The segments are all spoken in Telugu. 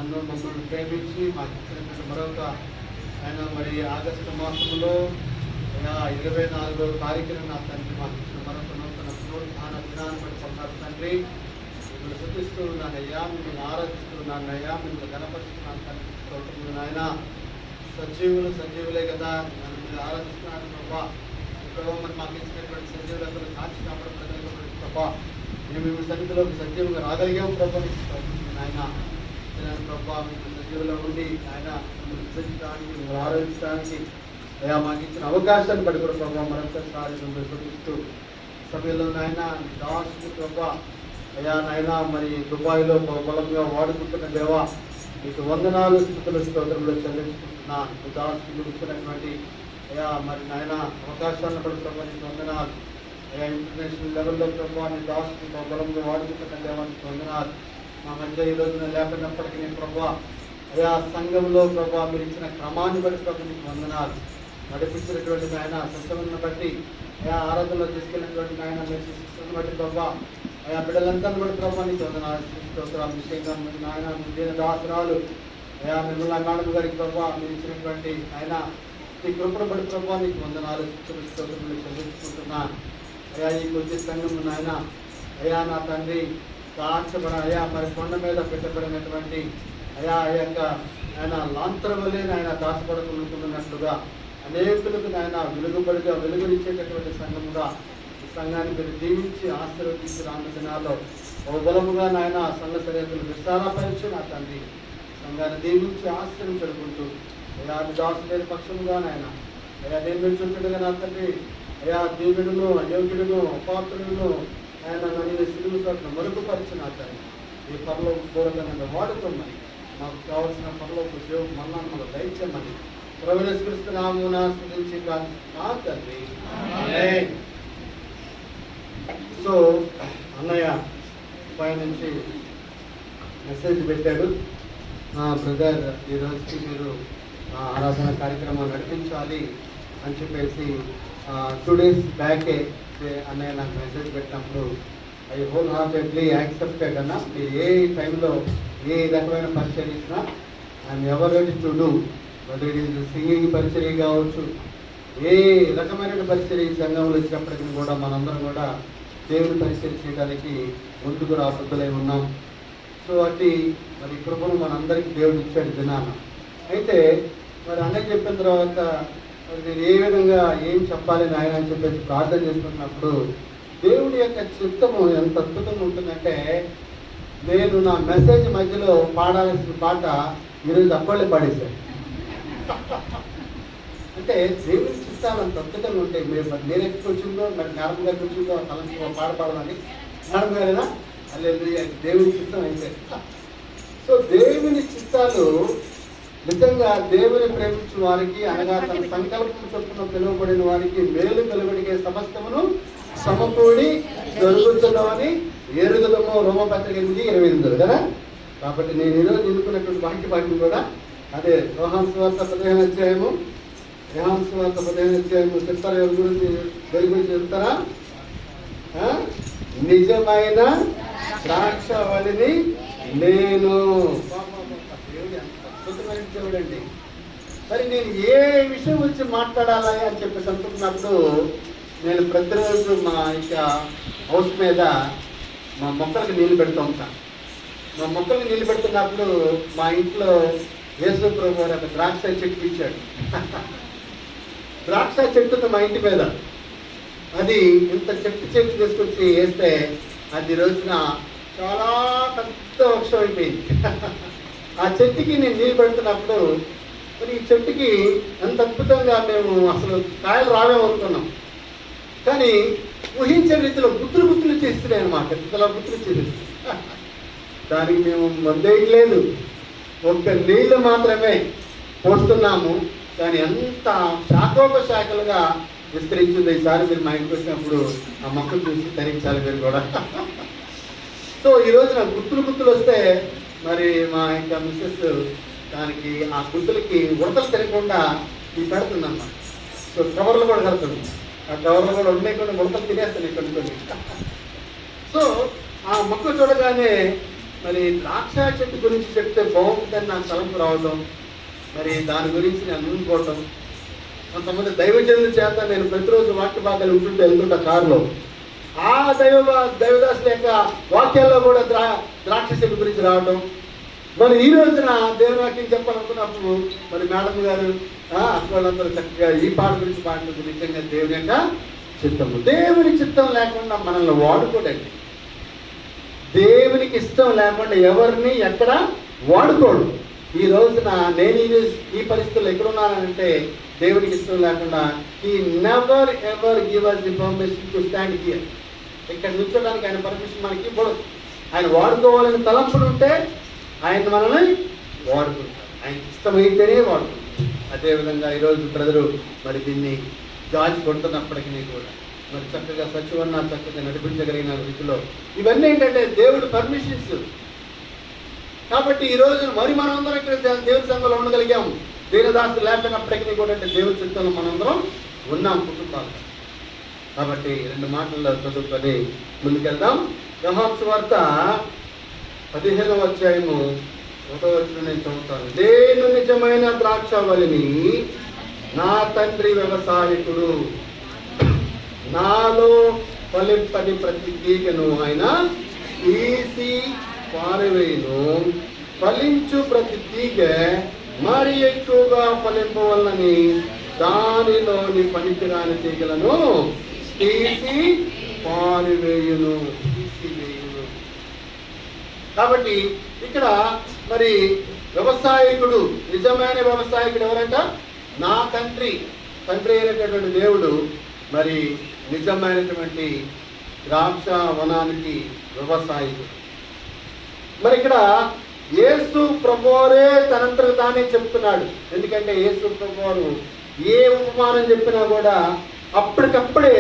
నన్ను మమ్మల్ని ప్రేమించి మాకు ఇచ్చినటువంటి మరొక ఆయన మరి ఆగస్టు మాసంలో 24వ తారీఖున నా తండ్రి మాకు ఇచ్చిన మరొక నూతన పునరుద్ధాన దినాన్ని బట్టి పొందారు తండ్రి. మిమ్మల్ని శుద్ధిస్తూ ఉన్నానయ్యా, మిమ్మల్ని ఆరాధిస్తూ ఉన్నానయ్యా, మిమ్మల్ని గణపరుస్తున్నాను తండ్రి. స్తోత్రములు నాయన. సజీవులే కదా నన్ను మీరు ఆరాధిస్తున్నాను ప్రభా. ప్రభావ మరి మాకు ఇచ్చినటువంటి సజీవులందరూ సాక్షి కావడం ప్రజలు ప్రభా. మేము మీ సన్నిధిలోకి సజీవంగా రాగలిగాము ప్రభా. నాయన ప్రభా మీకు సజీవులో ఉండి ఆయన మిమ్మల్ని విభజించడానికి మిమ్మల్ని ఆరాధించడానికి అయ్యా మాకు ఇచ్చిన అవకాశాన్ని బట్టి కూడా ప్రభావ మరొకసారి మిమ్మల్ని చూపిస్తూ సభ్యులు నాయన దాసు ప్రభా. అయ్యా నాయన మరి దుబాయ్లో బలంగా వాడుకుంటున్న దేవా మీకు వందనాలు స్థితుల స్తోత్రంలో చెల్లించుకుంటున్నాను. దాసులు ఇచ్చినటువంటి అయ్యా మరి నాయన అవకాశాలను బట్టి ప్రభావ నీకు వందనాలు. అయ్యా ఇంటర్నేషనల్ లెవెల్లో ప్రభావ నీ దాసులు బలంగా వాడుకుంటున్న దేవానికి వందనాలు. మా మధ్య ఈ రోజున లేకపోయినప్పటికీ నేను ప్రభావ అయ్యా సంఘంలో ప్రభావ మీరు ఇచ్చిన క్రమాన్ని బట్టి ప్రభావ నీకు వందనాలు. నడిపించినటువంటి నాయన సత్సంగం బట్టి అయా ఆరాధనలో తీసుకెళ్ళినటువంటి నాయన మీరు శిక్షణ బట్టి ప్రభావ అయా బిడ్డలందరినీ బట్టి ప్రభావ నీకు వందనాలు. విషయంగా నాయన మీ దాసరాలు అయా మిమ్మల్ని మేడం గారికి ప్రభావ మీరు ఇచ్చినటువంటి ఆయన ఈ కృపను బట్టి ప్రభావ నీకు వందనాలు స్తోత్రములు చెల్లించుకుంటున్నాను. అయా ఈ కొద్ది సంఘం నాయన అయా నా తండ్రి కాల్చబడ అయా మరి కొండ మీద పెట్టబడినటువంటి అయా ఆ యొక్క ఆయన లాంతరములే ఆయన దాచబడుకుంటున్నట్లుగా అనేకులకు ఆయన వెలుగునిచ్చేటటువంటి సంఘముగా ఈ సంఘాన్ని మీరు దీవించి ఆశీర్వదించి రాను దినాల్లో బలముగా నాయన సంఘ సరిహద్దులు విస్తారపరిచి నా తండ్రి సంఘాన్ని దీవించి ఆశీర్వదించుకుంటూ అయా దాసులేని పక్షముగా నాయన అయా దేవుడు చుట్టూగా నా తండ్రి అయా దేవుడును అయోగ్యుడును అపాత్రులను ఆయన నన్ను సిలువు చోట్ల మరుగుపరిచిన తండ్రి ఈ పరలోక పూర్వకంగా వాడుకోమని మాకు కావాల్సిన పరలోక సేవ మన్నాను మనకు దయచేయమని ప్రవేశిస్తున్నామున స్తుతించి నా తండ్రి. సో అన్నయ్య పై నుంచి మెసేజ్ పెట్టాడు, బ్రదర్ ఈ రోజుకి మీరు ఆరాధన కార్యక్రమం నడిపించాలి అని చెప్పేసి 2 days బ్యాకే అన్నయ్య నాకు మెసేజ్ పెట్టినప్పుడు ఐ హోల్ హార్టెడ్లీ యాక్సెప్టెడ్ అన్న. మీరు ఏ టైంలో ఏ రకమైన పరిచయం ఇచ్చినా I'm ever ready to do. అది సింగింగ్ పరిచర్య కావచ్చు, ఏ రకమైన పరిచర్య సంఘంలో వచ్చినప్పటికీ కూడా మనందరం కూడా దేవుని పరిచయం చేయడానికి ముందుకు రాబద్దులై ఉన్నాం. సో అట్టి మరి కృపను మనందరికీ దేవుడు ఇచ్చాడు దినాన. అయితే మరి అన్నయ్య చెప్పిన తర్వాత మరి నేను ఏ విధంగా ఏం చెప్పాలి నాయన అని చెప్పేసి ప్రార్థన చేసుకున్నప్పుడు దేవుడి యొక్క చిత్తము ఎంత అద్భుతంగా ఉంటుందంటే, నేను నా మెసేజ్ మధ్యలో పాడాల్సిన పాట ఈరోజు అప్పళ్ళే పాడేశాను. అంటే దేవుని చిత్తాలు అంత అద్భుతంగా ఉంటాయి. నేను ఎక్కువ వచ్చిందో మరి మేడం గారికి వచ్చిందో తనకి పాడమని మేడం గారేనా అల్లెల్లు దేవుని చిత్తం అయితే. సో దేవుని చిత్తాలు నిజంగా దేవుని ప్రేమించిన వారికి అనగా తన సంకల్పం చొప్పున పిలువబడిన వారికి మేలు కలుగడిగే సమస్తమును సమకూడి జరుగుతుందని ఎరుగుదము రోమపత్రిక 8:28 కదా. కాబట్టి నేను ఈరోజు ఎన్నుకున్నటువంటి వాక్యం కూడా అదే యోహాను సువార్త 15వ అధ్యాయము. యోహాను సువార్త 15వ అధ్యాయము చెప్తారా? ఎవరి గురించి దేని గురించి చెప్తారా? నిజమైన ద్రాక్షవల్లిని నేను. అద్భుతమైన దేవుడు అండి. మరి నేను ఏ విషయం గురించి మాట్లాడాలి అని చెప్పేసి అనుకుంటున్నప్పుడు నేను ప్రతిరోజు మా యొక్క హౌస్ మీద మా మొక్కలకు నీళ్ళు పెడుతూ ఉంటాను. మా మొక్కలకు నీళ్ళు పెడుతున్నప్పుడు మా ఇంట్లో యేసు ప్రభు గారు ఒక ద్రాక్ష చెట్టు ఇచ్చాడు. ద్రాక్ష చెట్టుతో మా ఇంటి మీద అది ఇంత చెట్టు తీసుకొచ్చి వేస్తే అది రోజున చాలా పెద్ద వృక్షం అయిపోయింది. ఆ చెట్టుకి నేను నీళ్ళు పెడుతున్నప్పుడు మరి ఈ చెట్టుకి ఎంత అద్భుతంగా మేము అసలు కాయలు రావేమనుకున్నాం. కానీ ఊహించే రీతిలో గుత్తులు చేస్తున్నాయి అన్నమాట. ఇంతలా గుత్తులు చేస్తుంది. దానికి మేము మందేయలేదు, ఒక్క నీళ్ళు మాత్రమే పోస్తున్నాము. కానీ ఎంత శాఖోపశాఖలుగా విస్తరించింది. ఈసారి మీరు మా ఇంటికి వచ్చినప్పుడు ఆ మొక్కలు చూసి ధరించాలి మీరు కూడా. సో ఈరోజు నాకు గుత్తులు వస్తే మరి మా ఇంకా మిస్సెస్ దానికి ఆ గుత్తులకి ఉడతలు తినకుండా ఇవి పెడుతుందన్నమాట. సో కవర్లు కూడా కడుతుంది. ఆ కవర్లు కూడా ఉన్నాయి, కొన్ని ఉడతలు తినేస్తాయి కొన్ని. సో ఆ మొక్క చూడగానే మరి ద్రాక్ష చెట్టు గురించి చెప్తే బాగుంటుందని నాకు తలంపు రావడం, మరి దాని గురించి నేను అనుకోవటం. కొంతమంది దైవజనుల చేత నేను ప్రతిరోజు వాక్య భాగాలు వెళ్తుంటా కారులో. ఆ దైవదాసుల యొక్క వాక్యాల్లో కూడా ద్రాక్ష చెట్టు గురించి రావటం. మరి ఈ రోజున దేవుని వాక్యం చెప్పాలనుకున్నప్పుడు మరి మేడం గారు అక్కడందరూ చక్కగా ఈ పాట గురించి పాడినందుకు నిజంగా దేవుని యొక్క చిత్తము. దేవుని చిత్తం లేకుండా మనల్ని వాడుకోడండి. దేవునికి ఇష్టం లేకుండా ఎవరిని ఎక్కడ వాడుకోడు. ఈ రోజున నేను ఈ పరిస్థితుల్లో ఎక్కడున్నానంటే దేవునికి ఇష్టం లేకుండా he never ever give us the permission to stand here. ఇక్కడ నిల్చోడానికి ఆయన పర్మిషన్ మనకి ఇవ్వడు. ఆయన వాడుకోవాలని తలంపుడు ఉంటే ఆయన మనల్ని వాడుకుంటారు. ఆయన ఇష్టమైతేనే వాడుకుంటారు. అదేవిధంగా ఈరోజు బ్రదరు మరి దీన్ని గాజు కొడుతున్నప్పటికీ కూడా మరి చక్కగా సచివన్న చక్కగా నడిపించగలిగిన రీతిలో ఇవన్నీ ఏంటంటే దేవుడు పర్మిషన్స్. కాబట్టి ఈ రోజు మరి మనందరం ఇక్కడ దేవుడి సంఘంలో ఉండగలిగాం. దీనదాసు లేకపోయినప్పటికీ కూడా అంటే దేవుడి చిత్తంలో మనందరం ఉన్నాం కుటుంబాలు. కాబట్టి 2 మాటల్లో చదువుకొని ముందుకెళ్దాం. యోహాను సువార్త 15వ అధ్యాయము 1వ వచనం నేను చదువుతాను. నేను నిజమైన ద్రాక్షవల్లిని, నా తండ్రి వ్యవసాయకుడు. నాలో ఫలింపని ప్రతి తీగను ఆయన తీసి పారవేయును. ఫలించు ప్రతి తీగ మరి ఎక్కువగా ఫలింపవలనని దానిలోని పనికిరాని తీగలను తీసి పారివేయును. కాబట్టి ఇక్కడ మరి వ్యవసాయకుడు, నిజమైన వ్యవసాయకుడు ఎవరంట? నా తండ్రి అయినటువంటి దేవుడు మరి నిజమైనటువంటి ద్రాక్ష వనానికి వ్యవసాయకుడు. మరి ఇక్కడ యేసు ప్రభువారే తనంతకు తానే చెప్తున్నాడు. ఎందుకంటే యేసు ప్రభువారు ఏ ఉపమానం చెప్పినా కూడా అప్పటికప్పుడే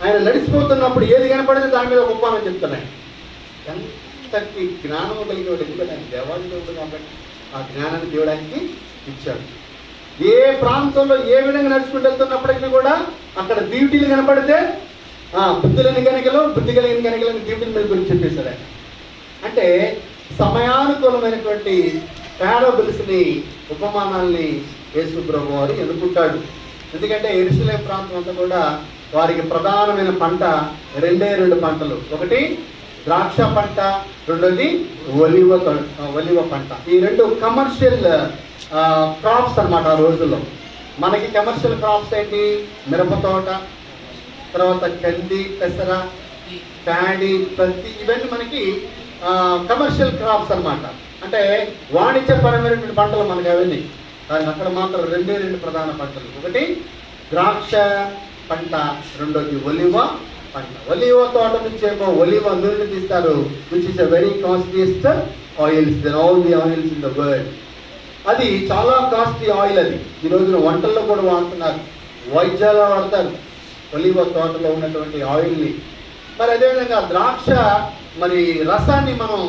ఆయన నడిచిపోతున్నప్పుడు ఏది కనపడింది దాని మీద ఒక ఉపమానం చెప్తున్నాడు. ఎంతటి జ్ఞానము కలిగేవాడు. ఎందుకంటే ఆయన దేవాది దేవుడు కాబట్టి ఆ జ్ఞానాన్ని దేవుడానికి ఇచ్చాడు. ఏ ప్రాంతంలో ఏ విధంగా నడుచుకుంటూ వెళ్తున్నప్పటికీ కూడా అక్కడ డ్యూటీలు కనపడితే బుద్ధి లేని గనికలు, బుద్ధి కలిగిన గనికలని డ్యూటీల మీద గురించి చెప్పేశాడు ఆయన. అంటే సమయానుకూలమైనటువంటి పారాబుల్స్ని, ఉపమానాల్ని యేసు ప్రభు వారు ఎన్నుకుంటాడు. ఎందుకంటే యెరూషలేము ప్రాంతం అంతా కూడా వారికి ప్రధానమైన పంట 2 పంటలు. ఒకటి ద్రాక్ష పంట, రెండోది ఒలివ పంట. ఈ 2 కమర్షియల్ క్రాప్స్ అన్నమాట ఆ రోజుల్లో. మనకి కమర్షియల్ క్రాప్స్ ఏంటి? మిరప తోట, తర్వాత కంది, పెసర, ప్యాడీ, పత్తి, ఇవన్నీ మనకి కమర్షియల్ క్రాప్స్ అన్నమాట. అంటే వాణిజ్యపరమైనటువంటి పంటలు మనకి అవన్నీ. కానీ అక్కడ మాత్రం 2 ప్రధాన పంటలు. ఒకటి ద్రాక్ష పంట, రెండోది ఒలివ పంట. ఒలివ తోట నుంచి ఏమో ఒలివ నూనె తీస్తారు, which is a very costliest oils then all the oils in the world. అది చాలా కాస్ట్లీ ఆయిల్. అది ఈ రోజున వంటల్లో కూడా వాడుతున్నారు, వైద్యాల్లో వాడతారు ఒలివ తోటలో ఉన్నటువంటి ఆయిల్ని. మరి అదేవిధంగా ద్రాక్ష మరి రసాన్ని మనం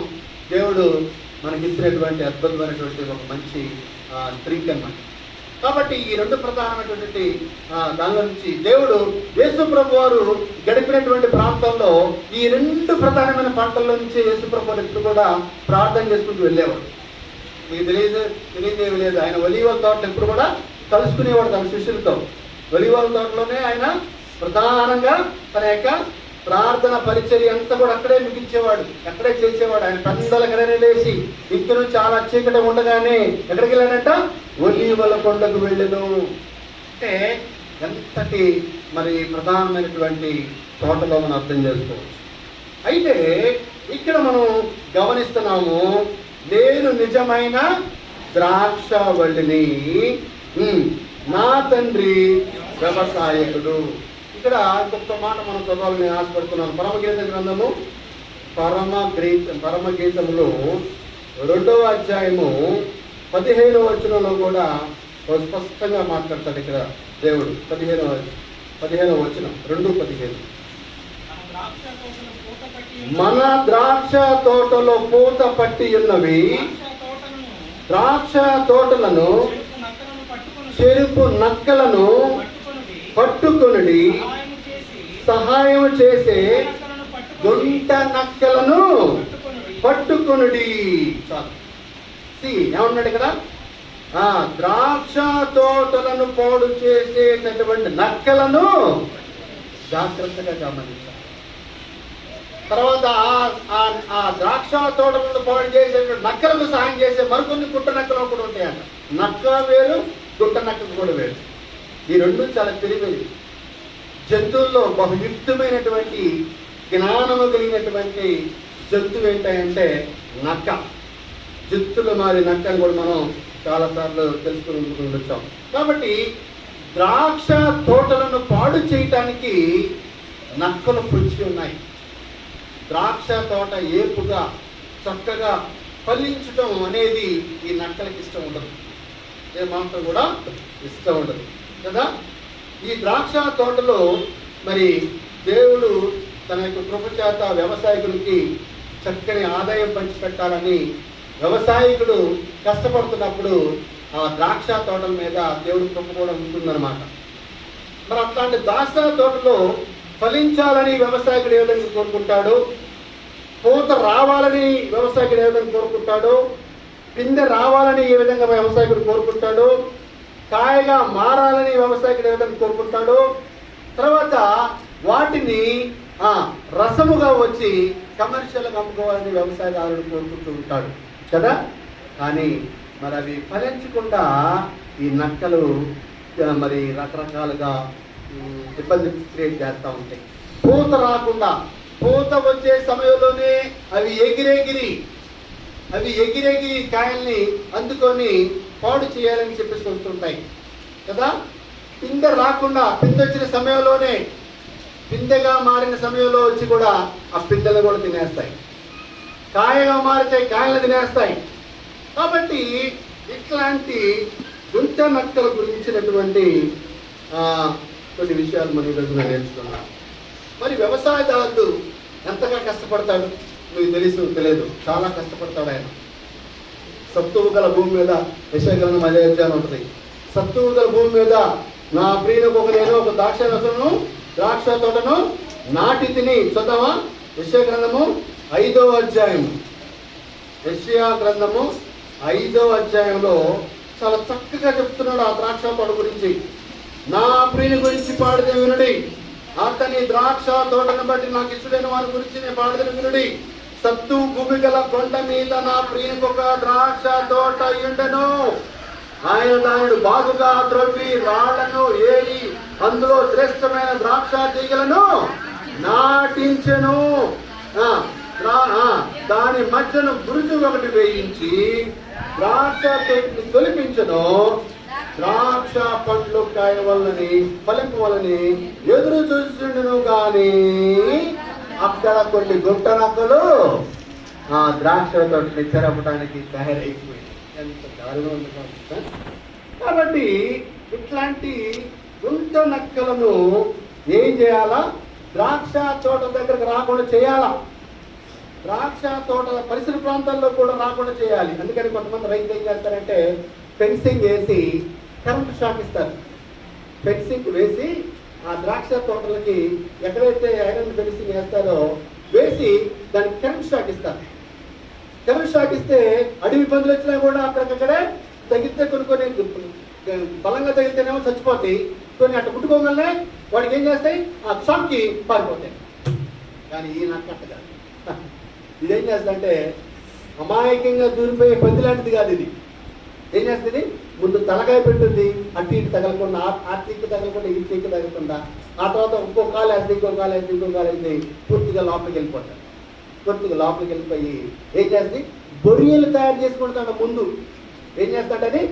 దేవుడు మనకి ఇచ్చినటువంటి అద్భుతమైనటువంటి ఒక మంచి డ్రింక్ అన్నమాట. కాబట్టి ఈ 2 ప్రధానమైనటువంటి దానిలో నుంచి దేవుడు యేసు ప్రభు వారు గడిపినటువంటి ప్రాంతంలో ఈ 2 ప్రధానమైన పంటల్లో నుంచి యేసు ప్రభు వారు ఎప్పుడు కూడా ప్రార్థన చేసుకుంటూ వెళ్ళేవాడు. మీకు తెలియదేమి లేదు, ఆయన ఒలీవల తోటలు ఎప్పుడు కూడా కలుసుకునేవాడు తన శిష్యులతో. ఒలీవల తోటలోనే ఆయన ప్రధానంగా తన యొక్క ప్రార్థన పరిచర్య అంతా కూడా అక్కడే ముగించేవాడు, అక్కడే చేసేవాడు. ఆయన పెద్దలకనే లేచి ఇంటి నుంచి చాలా చీకటి ఉండగానే ఎక్కడికి వెళ్ళాడంట? ఒలీవల కొండకు వెళ్ళను. అంటే ఎంతటి మరి ప్రధానమైనటువంటి తోటలో మనం అర్థం చేసుకోవచ్చు. అయితే ఇక్కడ మనం గమనిస్తున్నాము, నేను నిజమైన ద్రాక్షవల్లిని, నా తండ్రి వ్యవసాయకుడు. ఇక్కడ ఇంకొక మాట మనం చదవాలని ఆశపడుతున్నాను. పరమగీత గ్రంథము పరమగీతములో 2వ అధ్యాయము 15వ వచనంలో కూడా స్పష్టంగా మాట్లాడతాడు ఇక్కడ దేవుడు. 15వ వచనం 2:15. మన ద్రాక్ష తోటలో పూత పట్టి ఉన్నవి, ద్రాక్ష తోటలను చెరుపు నక్కలను పట్టుకొనుడి, సహాయం చేసే దొంట నక్కలను పట్టుకొనుడి. చాలు. ఏమన్నాడు ఇక్కడ? ద్రాక్ష తోటలను పాడు చేసేటటువంటి నక్కలను జాగ్రత్తగా గమనించాలి. తర్వాత ఆ ద్రాక్ష తోటలను పాడు చేసేటువంటి నక్కలకు సహాయం చేసే మరికొన్ని గుట్ట నక్కలు కూడా ఉంటాయంట. నక్క వేరు, గుట్ట నక్క కూడా వేరు. ఈ రెండు చాలా తెలివైనవి. జంతువుల్లో బహుయుక్తమైనటువంటి జ్ఞానము కలిగినటువంటి జంతువు ఏంటంటే నక్క. జంతువులు మారి నక్కని కూడా మనం చాలాసార్లు తెలుసుకుని వచ్చాం. కాబట్టి ద్రాక్ష తోటలను పాడు చేయటానికి నక్కలు పొంచి ఉన్నాయి. ద్రాక్ష తోట ఏపుగా చక్కగా ఫలించటం అనేది ఈ నక్కలకి ఇష్టం ఉండదు, ఏమాత్రం కూడా ఇష్టం ఉండదు కదా. ఈ ద్రాక్ష తోటలో మరి దేవుడు తన యొక్క కృప చేత వ్యవసాయకులకి చక్కని ఆదాయం పంచిపెట్టాలని వ్యవసాయకుడు కష్టపడుతున్నప్పుడు ఆ ద్రాక్ష తోటల మీద దేవుడి కృప కూడా ఉంటుందన్నమాట. మరి అట్లాంటి ద్రాక్ష తోటలో ఫలించాలని వ్యవసాయకుడు ఏ విధంగా కోరుకుంటాడు, పూత రావాలని వ్యవసాయకుడు ఏ విధంగా కోరుకుంటాడు, పిందె రావాలని ఏ విధంగా వ్యవసాయకుడు కోరుకుంటాడు, కాయగా మారాలని వ్యవసాయకుడు ఏ విధంగా కోరుకుంటాడు, తర్వాత వాటిని రసముగా వచ్చి కమర్షియల్గా అమ్ముకోవాలని వ్యవసాయదారుడు కోరుకుంటూ ఉంటాడు కదా. కానీ మరి అవి ఫలించకుండా ఈ నక్కలు మరి రకరకాలుగా ఇబ్బంది క్రియేట్ చేస్తూ ఉంటాయి. పూత రాకుండా, పూత వచ్చే సమయంలోనే అవి ఎగిరెగిరి కాయల్ని అందుకొని పాడు చేయాలని చెప్పేసి వస్తుంటాయి కదా. పిందె రాకుండా, పిందె వచ్చిన సమయంలోనే, పిందెగా మారిన సమయంలో వచ్చి కూడా ఆ పిందెలు కూడా తినేస్తాయి, కాయగా మారితే కాయలు తినేస్తాయి. కాబట్టి ఇట్లాంటి గుంట నక్కల గురించినటువంటి కొన్ని విషయాలు మనం ఈరోజు నేర్చుకున్నాం. మరి వ్యవసాయదారుడు ఎంతగా కష్టపడతాడు మీకు తెలియదు, చాలా కష్టపడతాడు ఆయన. సత్తువు గల భూమి మీద, యెషయా 5:5 ఉంటుంది. సత్తువు గల భూమి మీద నా ప్రియులకు నేను ఒక ద్రాక్ష తోటను నాటి తిని. చూద్దామా? యెషయా గ్రంథము 5వ అధ్యాయం. యెషయా గ్రంథము 5వ అధ్యాయంలో చాలా చక్కగా చెప్తున్నాడు ఆ ద్రాక్ష తోట గురించి. నా ప్రియుని గురించి పాడితే వినుడి, అతని ద్రాక్ష తోటను బట్టి నాకు ఇష్టమైన వారి గురించి నేను పాడితే వినుడి. సత్తు భూమి గల కొండ మీద నా ప్రియునికి ఒక ద్రాక్ష తోట ఉండెను. ఆయన దానిని బాగుగా త్రవ్వి రాళ్లను ఏరి అందులో శ్రేష్టమైన ద్రాక్ష తీగలను నాటించెను. దాని మధ్యను గురుజు ఒకటి వేయించి ద్రాక్ష తొలిపించను. ద్రాక్ష పండ్లు కాయవలని ఫలింపవలని ఎదురు చూస్తుండను కానీ అక్కడ కొన్ని గుంట నక్కలు ఆ ద్రాక్ష తోటని చెరపడానికి తయారైపోయింది. ఎంత దారుణం ఉంది. కాబట్టి ఇట్లాంటి గుంట నక్కలను ఏం చేయాలా? ద్రాక్ష తోట దగ్గరకు రాకుండా చేయాలా, ద్రాక్ష తోట పరిసర ప్రాంతాల్లో కూడా రాకుండా చేయాలి. అందుకని కొంతమంది రైతులు ఏం చేస్తారంటే ఫెన్సింగ్ వేసి కరెంట్ షాక్ ఇస్తారు. ఫెన్సింగ్ వేసి ఆ ద్రాక్ష తోటలకి ఎక్కడైతే ఐరన్ ఫెన్సింగ్ వేస్తారో వేసి దానికి కరెంట్ షాక్ ఇస్తారు. కరెంట్ షాక్ ఇస్తే అడవి పందులు వచ్చినా కూడా అక్కడికక్కడే తగిలితే కొన్ని బలంగా తగిలితేనేమో చచ్చిపోతాయి, కొన్ని అట్ట పుట్టుకోగలనే వాడికి ఏం చేస్తాయి, ఆ షాక్కి పారిపోతాయి. కానీ ఈ నక్కట్ట కాదు. ఇదేం చేస్తుందంటే అమాయకంగా దూరిపోయే పంది లాంటిది కాదు. ఇది ఏం చేస్తుంది, ముందు తలకాయ పెట్టుద్ది, అటు ఇటు తగలకుండా, ఆ తీక్కి తగలకుండా ఈ తీక్కి తగలకుండా, ఆ తర్వాత ఇంకో కాలు వేస్తే ఇంకో కాలు వేస్తే పూర్తిగా లోపలికి వెళ్ళిపోతాడు. పూర్తిగా లోపలికి వెళ్ళిపోయి ఏం చేస్తుంది, బొరియలు తయారు చేసుకుంటాడు. ముందు ఏం చేస్తాడని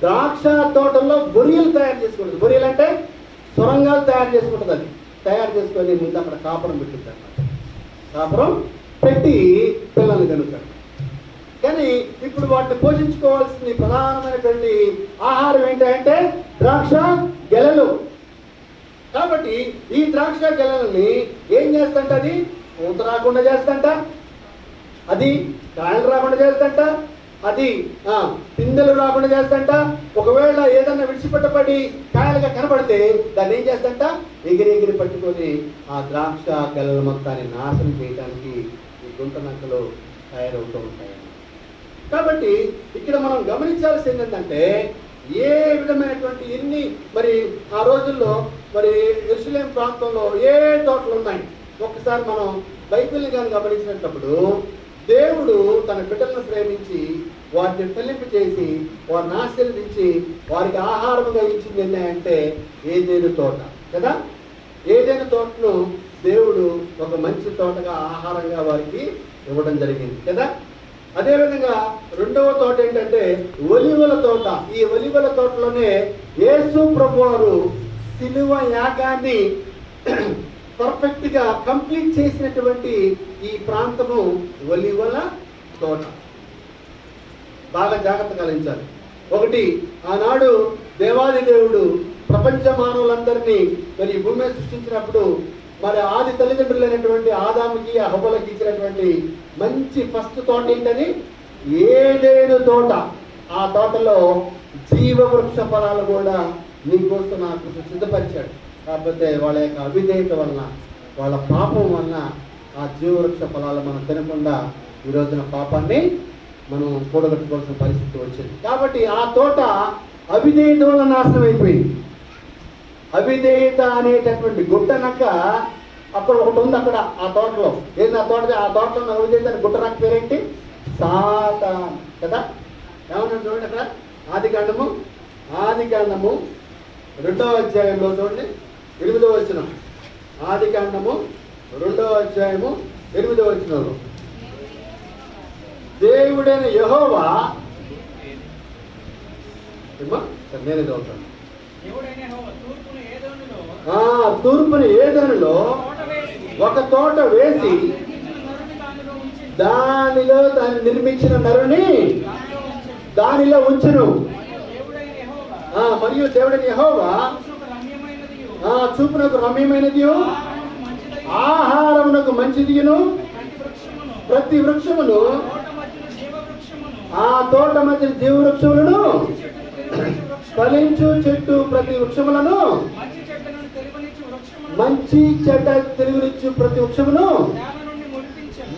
ద్రాక్ష తోటల్లో బొరియలు తయారు చేసుకుంటుంది. బొరియలు అంటే సొరంగాలు తయారు చేసుకుంటుంది. అది తయారు చేసుకొని ముందు అక్కడ కాపురం పెట్టుద్ది అన్నమాట. కాపురం పెట్టి పిల్లల్ని కనుగొంటాడు. కానీ ఇప్పుడు వాటిని పోషించుకోవాల్సిన ప్రధానమైనటువంటి ఆహారం ఏంటంటే ద్రాక్ష గెలలు. కాబట్టి ఈ ద్రాక్ష గెలలని ఏం చేస్తంట, అది పూత రాకుండా చేస్తంట, అది కాయలు రాకుండా చేస్తంట, అది పిందెలు రాకుండా చేస్తంట. ఒకవేళ ఏదన్నా విడిచిపెట్టబడి కాయలుగా కనబడితే దాన్ని ఏం చేస్తంట, ఎగిరి పట్టుకొని ఆ ద్రాక్ష గెలల మొత్తాన్ని నాశనం చేయడానికి ఈ గుంట నక్కలు తయారవుతూ ఉంటాయి. కాబట్టి ఇక్కడ మనం గమనించాల్సింది ఏంటంటే, ఏ విధమైనటువంటి ఎన్ని మరి ఆ రోజుల్లో మరి యెరూషలేము ప్రాంతంలో ఏ తోటలు ఉన్నాయి. ఒక్కసారి మనం బైబిల్ని కానీ గమనించినప్పుడు దేవుడు తన బిడ్డలను ప్రేమించి వారిని ఫలింపు చేసి వారిని ఆశీర్వదించి వారికి ఆహారముగా ఇచ్చింది ఏంటంటే ఏదైనా తోట కదా. ఏదైనా తోటను దేవుడు ఒక మంచి తోటగా ఆహారంగా వారికి ఇవ్వడం జరిగింది కదా. అదేవిధంగా రెండవ తోట ఏంటంటే ఒలీవల తోట. ఈ ఒలీవల తోటలోనే యేసు ప్రభువారు సిలువ యాగాన్ని పర్ఫెక్ట్ గా కంప్లీట్ చేసినటువంటి ఈ ప్రాంతము ఒలీవల తోట. బాగా జాగ్రత్త కలిగించాలి. ఒకటి, ఆనాడు దేవాది దేవుడు ప్రపంచ మానవులందరినీ మరి భూమి మీద సృష్టించినప్పుడు మరి ఆది తల్లిదండ్రులైనటువంటి ఆదాముకి హవ్వలకి ఇచ్చినటువంటి మంచి ఫస్ట్ తోట ఏంటని ఏదేను తోట. ఆ తోటలో జీవవృక్ష ఫలాలు కూడా నీకోసం నాకు సిద్ధపరిచాడు. కాకపోతే వాళ్ళ యొక్క అవిధేయత వలన, వాళ్ళ పాపం వలన ఆ జీవవృక్ష ఫలాలు మనం తినకుండా ఈ రోజున పాపాన్ని మనం కూడగట్టుకోవాల్సిన పరిస్థితి వచ్చింది. కాబట్టి ఆ తోట అవిధేయత వల్ల నాశనం అయిపోయింది. అవిధేయత అనేటటువంటి గుట్టనక్క అక్కడ ఒకటి ఉంది. అక్కడ ఆ తోటలో ఏంది ఆ తోటలో ఉన్న అవిధేయత అనే గుట్టనక్క పేరేంటి? సాతాను కదా. ఏమన్నా చూడండి అక్కడ ఆది కాండము 2వ అధ్యాయంలో చూడండి 8వ వచనం. ఆది కాండము 2వ అధ్యాయము 8వ వచనంలో దేవుడైన యెహోవా నేనే చదువుతాను. తూర్పున ఏదెనులో ఒక తోట వేసి దానిలో దాన్ని నిర్మించిన నరుని దానిలో ఉంచును. మరియు దేవుడైన యెహోవా చూపునకు రమ్యమైనది ఆహారమునకు మంచిదియును ప్రతి వృక్షమును ఆ తోట మధ్య జీవవృక్షములను ఫలించు చెట్టు ప్రతి వృక్షములను మంచి చెడ్డ తెలుగునిచ్చు ప్రతి వృక్షమును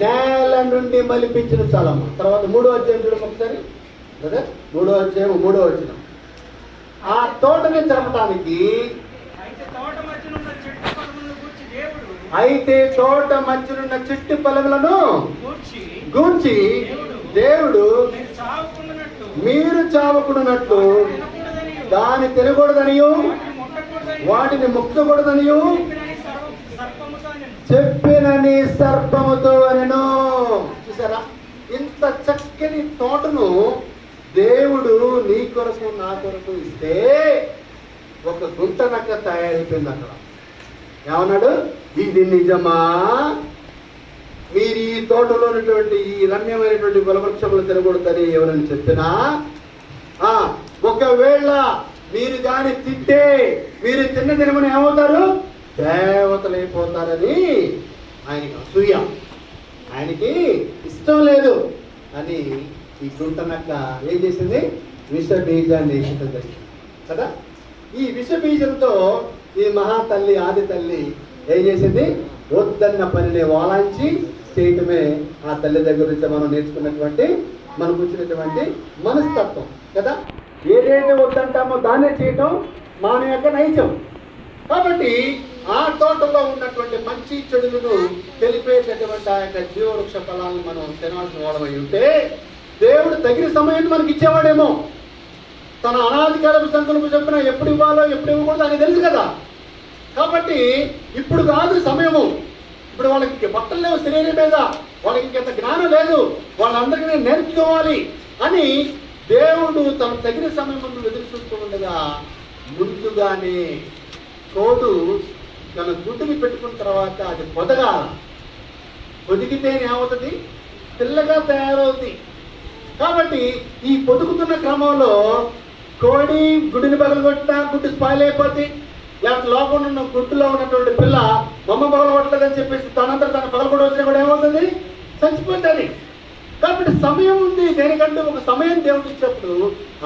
నేల నుండి మలిపించిన చాలమ్మ. తర్వాత 3వ అధ్యాయం చూడము ఒకసారి కదా. 3వ అధ్యాయం 3వ వచనం. ఆ తోటని చంపడానికి అయితే తోట మధ్యనున్న చెట్టు ఫలములను గూర్చి దేవుడు మీరు చావకుండానట్లు దాన్ని తినకూడదనియు వాటిని ముక్కకూడదనియు చెప్పినని సర్పముతో అనెను. చూసారా, ఇంత చక్కని తోటను దేవుడు నీ కొరకు నా కొరకు ఇస్తే ఒక గుంట నక్క తయారైపోయింది అక్కడ. ఏమన్నాడు? ఇది నిజమా? మీరు ఈ తోటలో ఉన్నటువంటి ఈ రమ్యమైనటువంటి వృక్షములు తినకూడదని ఎవరని చెప్పినా, ఒకవేళ మీరు దాన్ని తింటే మీరు తిన్న తినమని ఏమవుతారు? దేవతలు అయిపోతారని ఆయనకి అసూయ, ఆయనకి ఇష్టం లేదు అని ఈ గుంట నక్క ఏం చేసింది? విష బీజాన్ని వేయడం జరిగింది కదా. ఈ విష బీజంతో ఈ మహాతల్లి ఆది తల్లి ఏం చేసింది? వద్దన్న పనిని వాలాంచి చేయటమే ఆ తల్లి దగ్గర నుంచి మనం నేర్చుకున్నటువంటి మనకు వచ్చినటువంటి మనస్తత్వం కదా. ఏదైతే వద్దంటామో దాన్నే చేయటం మన యొక్క నైజం. కాబట్టి ఆ తోటలో ఉన్నటువంటి మంచి చెడులను తెలిపేటటువంటి ఆ యొక్క జీవవృక్ష ఫలాలను మనం తినాల్సిన వాళ్ళమై ఉంటే దేవుడు తగిన సమయాన్ని మనకి ఇచ్చేవాడేమో. తన అనాధికారపు సంకల్పం చెప్పిన ఎప్పుడు ఇవ్వాలో ఎప్పుడు ఇవ్వకూడదు అని తెలుసు కదా. కాబట్టి ఇప్పుడు కాదు సమయము. ఇప్పుడు వాళ్ళకి బట్టలు లేవు శరీరం మీద, వాళ్ళకి ఇంకెంత జ్ఞానం లేదు, వాళ్ళందరికీ నేను నేర్చుకోవాలి అని దేవుడు తన తగిన సమయం ముందు ఎదురు చూస్తూ ఉండగా ముందుగానే కోడు తన గుడ్డుని పెట్టుకున్న తర్వాత అది పొదిగితేనే ఏమవుతుంది? పిల్లగా తయారవుతుంది. కాబట్టి ఈ పొదుగుతున్న క్రమంలో కోడి గుడ్డుని పగలగొట్టినా గుడ్డు స్పాయిల్ అయిపోతుంది. లేకపోతే లోపల ఉన్న గుడ్డులో ఉన్నటువంటి పిల్ల బొమ్మ పగలగొట్టలేదని చెప్పేసి తనంతా తన పగలగొడ వచ్చినా కూడా ఏమవుతుంది? చచ్చిపోతుంది. కాబట్టి సమయం ఉంది. దేనికంటే ఒక సమయం దేవుడు ఇచ్చినప్పుడు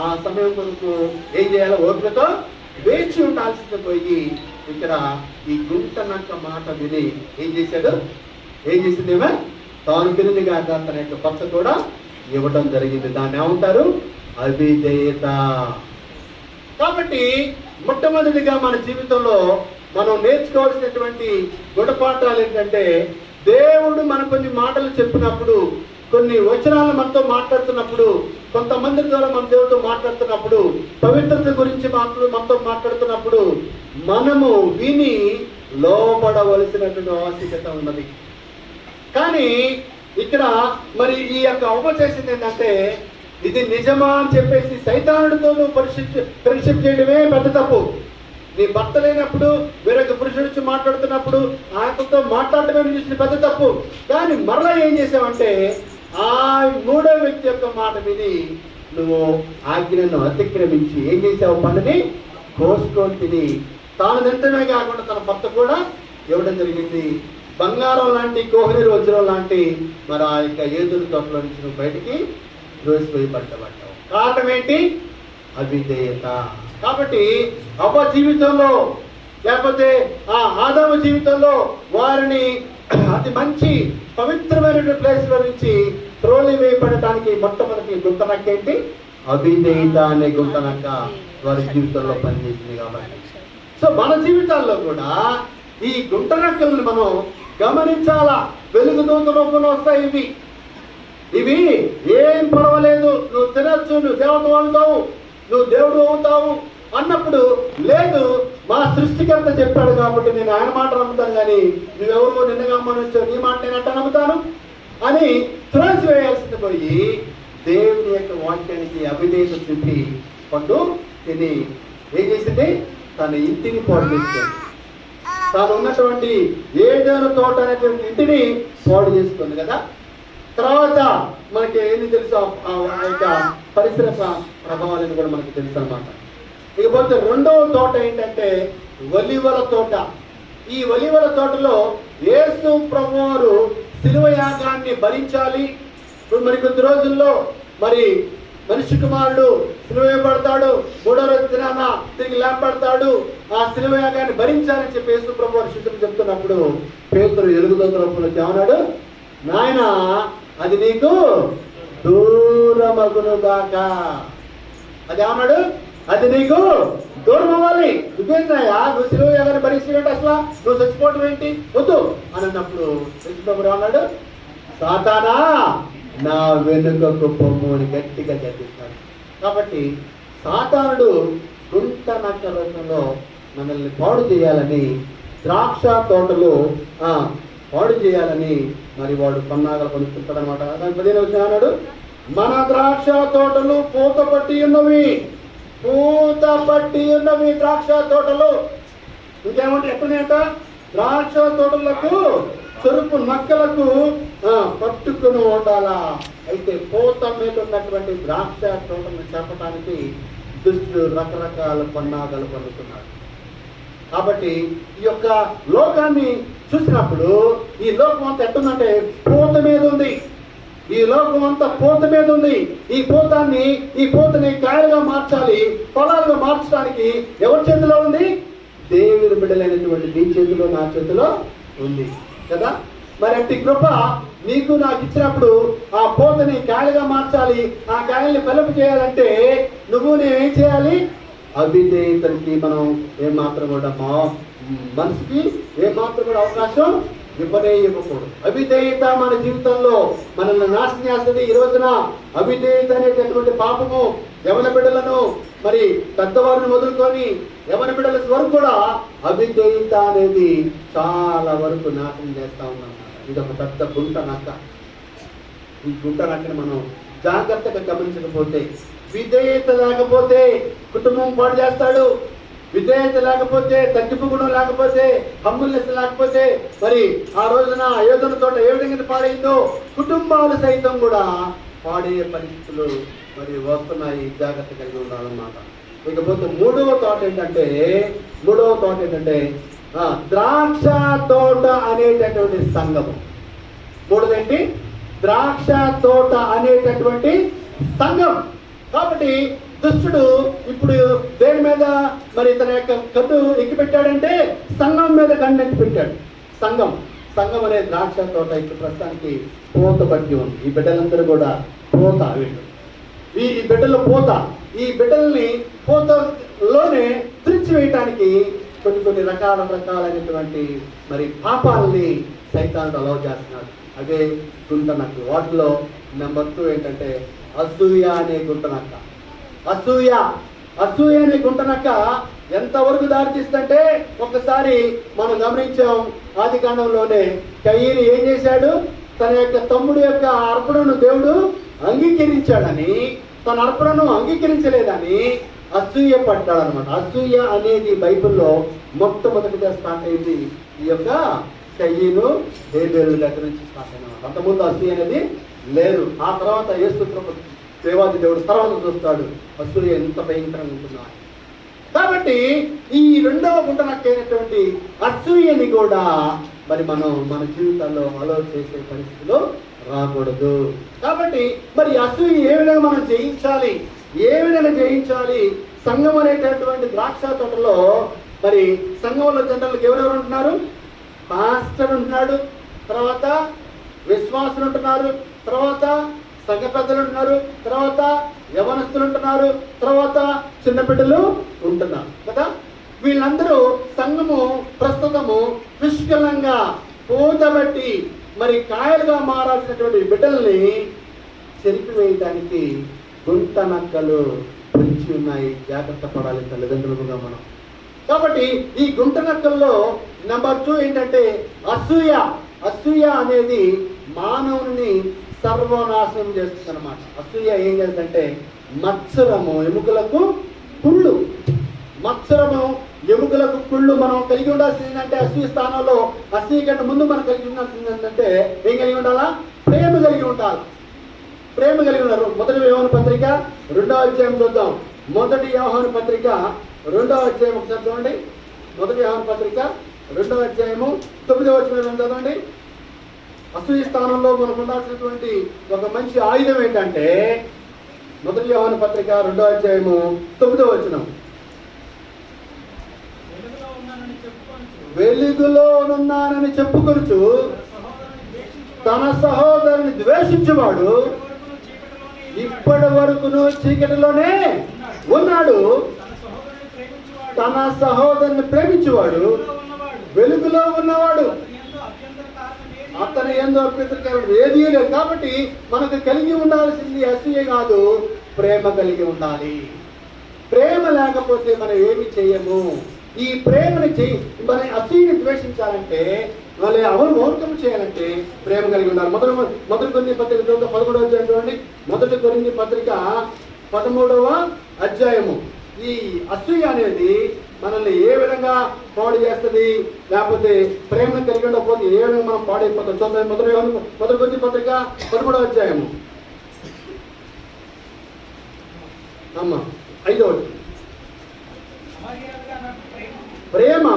ఆ సమయం కొరకు ఏం చేయాలో ఓపికతో వేచి ఉండాల్సింది పోయి ఇక్కడ ఈ గుంట నక్క మాట విని ఏం చేసిందేమో తాను తిరిగి కాక తన యొక్క భర్త కూడా ఇవ్వడం జరిగింది. దాన్ని ఏమంటారు? అవిధేయత. కాబట్టి మొట్టమొదటిగా మన జీవితంలో మనం నేర్చుకోవాల్సినటువంటి గుణపాఠాలు ఏంటంటే, దేవుడు మన కొన్ని మాటలు చెప్పినప్పుడు, కొన్ని వచనాలు మనతో మాట్లాడుతున్నప్పుడు, కొంతమంది ద్వారా మన దేవుడితో మాట్లాడుతున్నప్పుడు, పవిత్రత గురించి మనతో మాట్లాడుతున్నప్పుడు మనము విని లోబడవలసినటువంటి ఆవశ్యకత ఉన్నది. కానీ ఇక్కడ మరి ఈ యొక్క అవ్వ చేసింది ఏంటంటే, ఇది నిజమా అని చెప్పేసి సైతానుడితో నువ్వు పరీక్ష చేయడమే పెద్ద తప్పు. నీ భర్త లేనప్పుడు వేరొక పురుషుడు వచ్చి మాట్లాడుతున్నప్పుడు ఆయనతో మాట్లాడటమే చూసిన పెద్ద తప్పు. కానీ మరలా ఏం చేసావంటే, ఆ మూడో వ్యక్తి యొక్క మాట విని నువ్వు ఆజ్ఞను అతిక్రమించి ఏం చేసావు? పనిని కోసుకొని తిని తాను తింటమే కాకుండా తన భర్త కూడా ఇవ్వడం జరిగింది. బంగారం లాంటి కోహినూరు వజ్రం లాంటి మరి ఆ యొక్క ఏదురు తోటలో నుంచి నువ్వు బయటికి దోసిపోయి పట్టబడ్డావు. కారణం ఏంటి? అవిధేయత. కాబట్టి అవ్వ జీవితంలో లేకపోతే ఆ ఆదాము జీవితంలో వారిని అతి మంచి పవిత్రమైనటువంటి ప్లేస్లో నుంచి త్రోలి వేయబడటానికి మొట్టమొదటి గుంటనక్క ఏంటి? అవిధేయత అనే గుంటనక్క వారి జీవితంలో పనిచేసింది. కాబట్టి సో మన జీవితాల్లో కూడా ఈ గుంటనక్కలను మనం గమనించాలా. వెలుగు దూత రూపంలో వస్తాయి ఇవి ఏం పర్వాలేదు, నువ్వు తినచ్చు, నువ్వు దేవత అవుతావు, నువ్వు దేవుడు అవుతావు అన్నప్పుడు, లేదు మా సృష్టికర్త చెప్పాడు కాబట్టి నేను ఆయన మాట నమ్ముతాను, కానీ నువ్వెవరు నిన్నగా మనొచ్చావు, నీ మాట నేను అట్ట నమ్ముతాను అని త్రోసి వేయాల్సింది పోయి దేవుని యొక్క వాక్యానికి అవిధేయత చూపి పండు తిని ఏం చేసింది? తన ఇంటిని పాడు చేసుకుంది. తాను ఉన్నటువంటి ఏదైనా తోట అనేటువంటి ఇంటిని పాడు చేసుకుంది కదా. తర్వాత మనకి ఏంది తెలుసు? ఆ యొక్క పరిసర ప్రభావాలను కూడా మనకి తెలుసు అన్నమాట. ఇకపోతే రెండవ తోట ఏంటంటే ఒలీవల తోట. ఈ ఒలీవల తోటలో యేసు ప్రభువారు శిలువ యాగాన్ని భరించాలి. ఇప్పుడు మరి కొద్ది రోజుల్లో మరి మనిషి కుమారుడు శిలువ వేయబడతాడు, మూడో రోజు దినాన తిరిగి లేపబడతాడు. ఆ శిలువ యాగాన్ని భరించాలని చెప్పి యేసు ప్రభువారు శిష్యులు చెప్తున్నప్పుడు పేతురు ఎలుగుదోత రూపంలో ఏమన్నాడు? నాయన అది నీకు దూరమగును గాక. అది ఏమన్నాడు? అది నీకు దూరం అవ్వాలి. నువ్వేంటయ్యా, నువ్వు శిలువ యాగాన్ని భరిస్తున్నట్టు అసలు నువ్వు చచ్చిపోవటం ఏంటి? వద్దు అని అన్నప్పుడు యేసు ఏమన్నాడు? సాతానా నా వెనుకకు పొమ్ము అని గట్టిగా గర్జిస్తాడు. కాబట్టి సాతానుడు గుంట నక్క రూపంలో మనల్ని పాడు చేయాలని, ద్రాక్ష తోటలో పాడు చేయాలని మరి వాడు పన్నాగలు కొనుక్కుంటాడు అనమాట. దాని 15వ వచనం అన్నాడు, మన ద్రాక్ష తోటలు పూత పట్టి ఉన్నవి, పూత పట్టి ఉన్నవి ద్రాక్ష తోటలు. ఇంకేమంటే ఎప్పుడంట? ద్రాక్ష తోటలకు చెరుపు నక్కలకు పట్టుకుని ఉండాలా. అయితే పూత మీద ఉన్నటువంటి ద్రాక్ష తోటను చెప్పడానికి దుష్టుడు రకరకాల పన్నాగలు పొందుతున్నాడు. కాబట్టి ఈ యొక్క లోకాన్ని చూసినప్పుడు ఈ లోకం అంతా ఎట్టుందంటే పూత మీద ఉంది. ఈ లోకం అంతా పూత మీద ఉంది. ఈ పూతని కాయలుగా మార్చాలి, పొలాలుగా మార్చడానికి ఎవరి చేతిలో ఉంది? దేవుని బిడ్డలైనటువంటి నీ చేతిలో, నా చేతిలో ఉంది కదా. మరి అట్టి కృప నీకు నాకు ఇచ్చినప్పుడు ఆ పూతని కాయలుగా మార్చాలి, ఆ కాయల్ని ఫలింప చేయాలంటే నువ్వు నేనేం చేయాలి? అవిధేయతకి మనం ఏమాత్రం కూడా మనసుకి ఏమాత్రం కూడా అవకాశం ఇవ్వకూడదు. అవిధేయత మన జీవితంలో మనల్ని నాశనం చేస్తుంది. ఈ రోజున అవిధేయత అనేటటువంటి పాపము యవన బిడ్డలను మరి పెద్దవారిని మొదలుకొని యవన బిడ్డల వరకు కూడా అవిధేయత అనేది చాలా వరకు నాశనం చేస్తా ఉందన్నమాట. ఇది ఒక పెద్ద గుంట నక్క. ఈ గుంట నక్కని మనం జాగ్రత్తగా గమనించకపోతే, విధేయత లేకపోతే కుటుంబం పాడు చేస్తాడు. విధేయత లేకపోతే, తగ్గింపు గుణం లేకపోతే, హంబుల్నెస్ లేకపోతే మరి ఆ రోజున అయోధ్య తోట ఏ విధంగా పాడైందో కుటుంబాలు సైతం కూడా పాడయ్యే పరిస్థితులు మరి వస్తున్నాయి. జాగ్రత్త కలిగి ఉండాలన్నమాట. ఇకపోతే మూడవ తోట ఏంటంటే ద్రాక్ష తోట అనేటటువంటి సంఘము. మూడోదేంటి? ద్రాక్ష తోట అనేటటువంటి సంఘం. కాబట్టి దుష్టుడు ఇప్పుడు దేని మీద మరి తన యొక్క కన్ను ఎక్కి పెట్టాడంటే సంఘం మీద కన్ను ఎక్కి పెట్టాడు. సంఘం అనే ద్రాక్ష తోట ఇప్పుడు ప్రస్తుతానికి పూత బట్టి ఉంది. ఈ బిడ్డలందరూ కూడా పూత, వీళ్ళు ఈ బిడ్డలు పూత, ఈ బిడ్డల్ని పూతలోనే తుడిచివేయటానికి కొన్ని రకాలైనటువంటి మరి పాపాలని సైతానుడు అలౌ చేస్తున్నాడు. అదే గుంటనక్క. వాటిలో నెంబర్ 2 ఏంటంటే అసూయ అనే గుంటనక్క. అసూయ అనే గుంటనక్క ఎంతవరకు దారితీస్తుంటే ఒక్కసారి మనం గమనించాం. ఆది కాండంలోనే కయీను ఏం చేశాడు? తన యొక్క తమ్ముడు యొక్క అర్పణను దేవుడు అంగీకరించాడని, తన అర్పణను అంగీకరించలేదని అసూయ పడ్డాడు అనమాట. అసూయ అనేది బైబిల్లో మొట్టమొదటిగా స్టార్ట్ అయింది ఈ యొక్క కయీను హేబేలు దగ్గర నుంచి స్టార్ట్ అయిన. అంతకుముందు అసూయ అనేది లేదు. ఆ తర్వాత యేసు దేవాది దేవుడు తర్వాత చూస్తాడు అసూయ ఎంత భయంకరంగా ఉంటుందా. కాబట్టి ఈ రెండవ గుంటనక్కైనటువంటి అసూయని కూడా మరి మనం మన జీవితాల్లో అలో చేసే పరిస్థితిలో రాకూడదు. కాబట్టి మరి అసూయ ఏ విధంగా మనం జయించాలి, ఏ విధంగా జయించాలి? సంఘం అనేటటువంటి ద్రాక్ష తోటలో మరి సంఘంలో జనరల్కి ఎవరెవరు ఉంటున్నారు? పాస్టర్ ఉంటున్నాడు, తర్వాత విశ్వాసులు ఉంటున్నారు, తర్వాత సంఘ పెద్దలు ఉంటున్నారు, తర్వాత యవనస్తులు ఉంటున్నారు, తర్వాత చిన్న బిడ్డలు ఉంటున్నారు కదా. వీళ్ళందరూ సంఘము ప్రస్తుతము పుష్కలంగా పూతబట్టి మరి కాయలుగా మారాల్సినటువంటి బిడ్డల్ని చెరిపివేయడానికి గుంటనక్కలు పొంచి ఉన్నాయి. జాగ్రత్త పడాలి తల్లిదండ్రులుగా మనం. కాబట్టి ఈ గుంటనక్కల్లో నెంబర్ 2 ఏంటంటే అసూయ. అసూయ అనేది మానవుని సర్వనాశనం చేస్తుంది అనమాట. అసూయ ఏం చేస్తుందంటే మత్సరము, ఎముకలకు కుళ్ళు. మత్సరము, ఎముకలకు కుళ్ళు మనం కలిగి ఉండాల్సింది ఏంటంటే అసూయ స్థానంలో, అసూయ కంటే ముందు మనం కలిగి ఉండాల్సింది ఏంటంటే ఏం కలిగి ఉండాలా? ప్రేమ కలిగి ఉండాలి. ప్రేమ కలిగి ఉన్నారు. మొదటి యోహాను పత్రిక 2వ అధ్యాయం చూద్దాం. మొదటి యోహాను పత్రిక 2వ అధ్యాయం ఒకసారి చూడండి. మొదటి యోహాను పత్రిక 2వ అధ్యాయము 9వ వచనం చదవండి. అసూయ స్థానంలో మనకు ఉండాల్సినటువంటి ఒక మంచి ఆయుధం ఏంటంటే మొదటి యోహాను పత్రిక 2వ అధ్యాయము 9వ వచనం. వెలుగులో ఉన్నానని చెప్పుకొనుచు తన సహోదరుని ద్వేషించువాడు ఇప్పటి వరకును చీకటిలోనే ఉన్నాడు. తన సహోదరుని ప్రేమించువాడు వెలుగులో ఉన్నవాడు, అతని ఎందు అభ్యంతరకరం ఏదీ లేదు. కాబట్టి మనకు కలిగి ఉండాల్సింది అసూయ కాదు, ప్రేమ కలిగి ఉండాలి. ప్రేమ లేకపోతే మనం ఏమి చేయము. ఈ ప్రేమని మన అసూయని ద్వేషించాలంటే, మళ్ళీ ఓవర్కమ్ చేయాలంటే ప్రేమ కలిగి ఉండాలి. మొదటి కొరింథీ పత్రిక 13వ అధ్యాయం చూడండి. మొదటి కొరింథీ పత్రిక 13వ అధ్యాయము. ఈ అసూయ అనేది మనల్ని ఏ విధంగా పాడు చేస్తుంది, లేకపోతే ప్రేమను కలిగి ఉండకపోతే ఏ విధంగా మనం పాడైపోతాం చూద్దాం. మొదటి కొరింథీ పత్రిక 13వ అధ్యాయము 5వ వచనం. ప్రేమ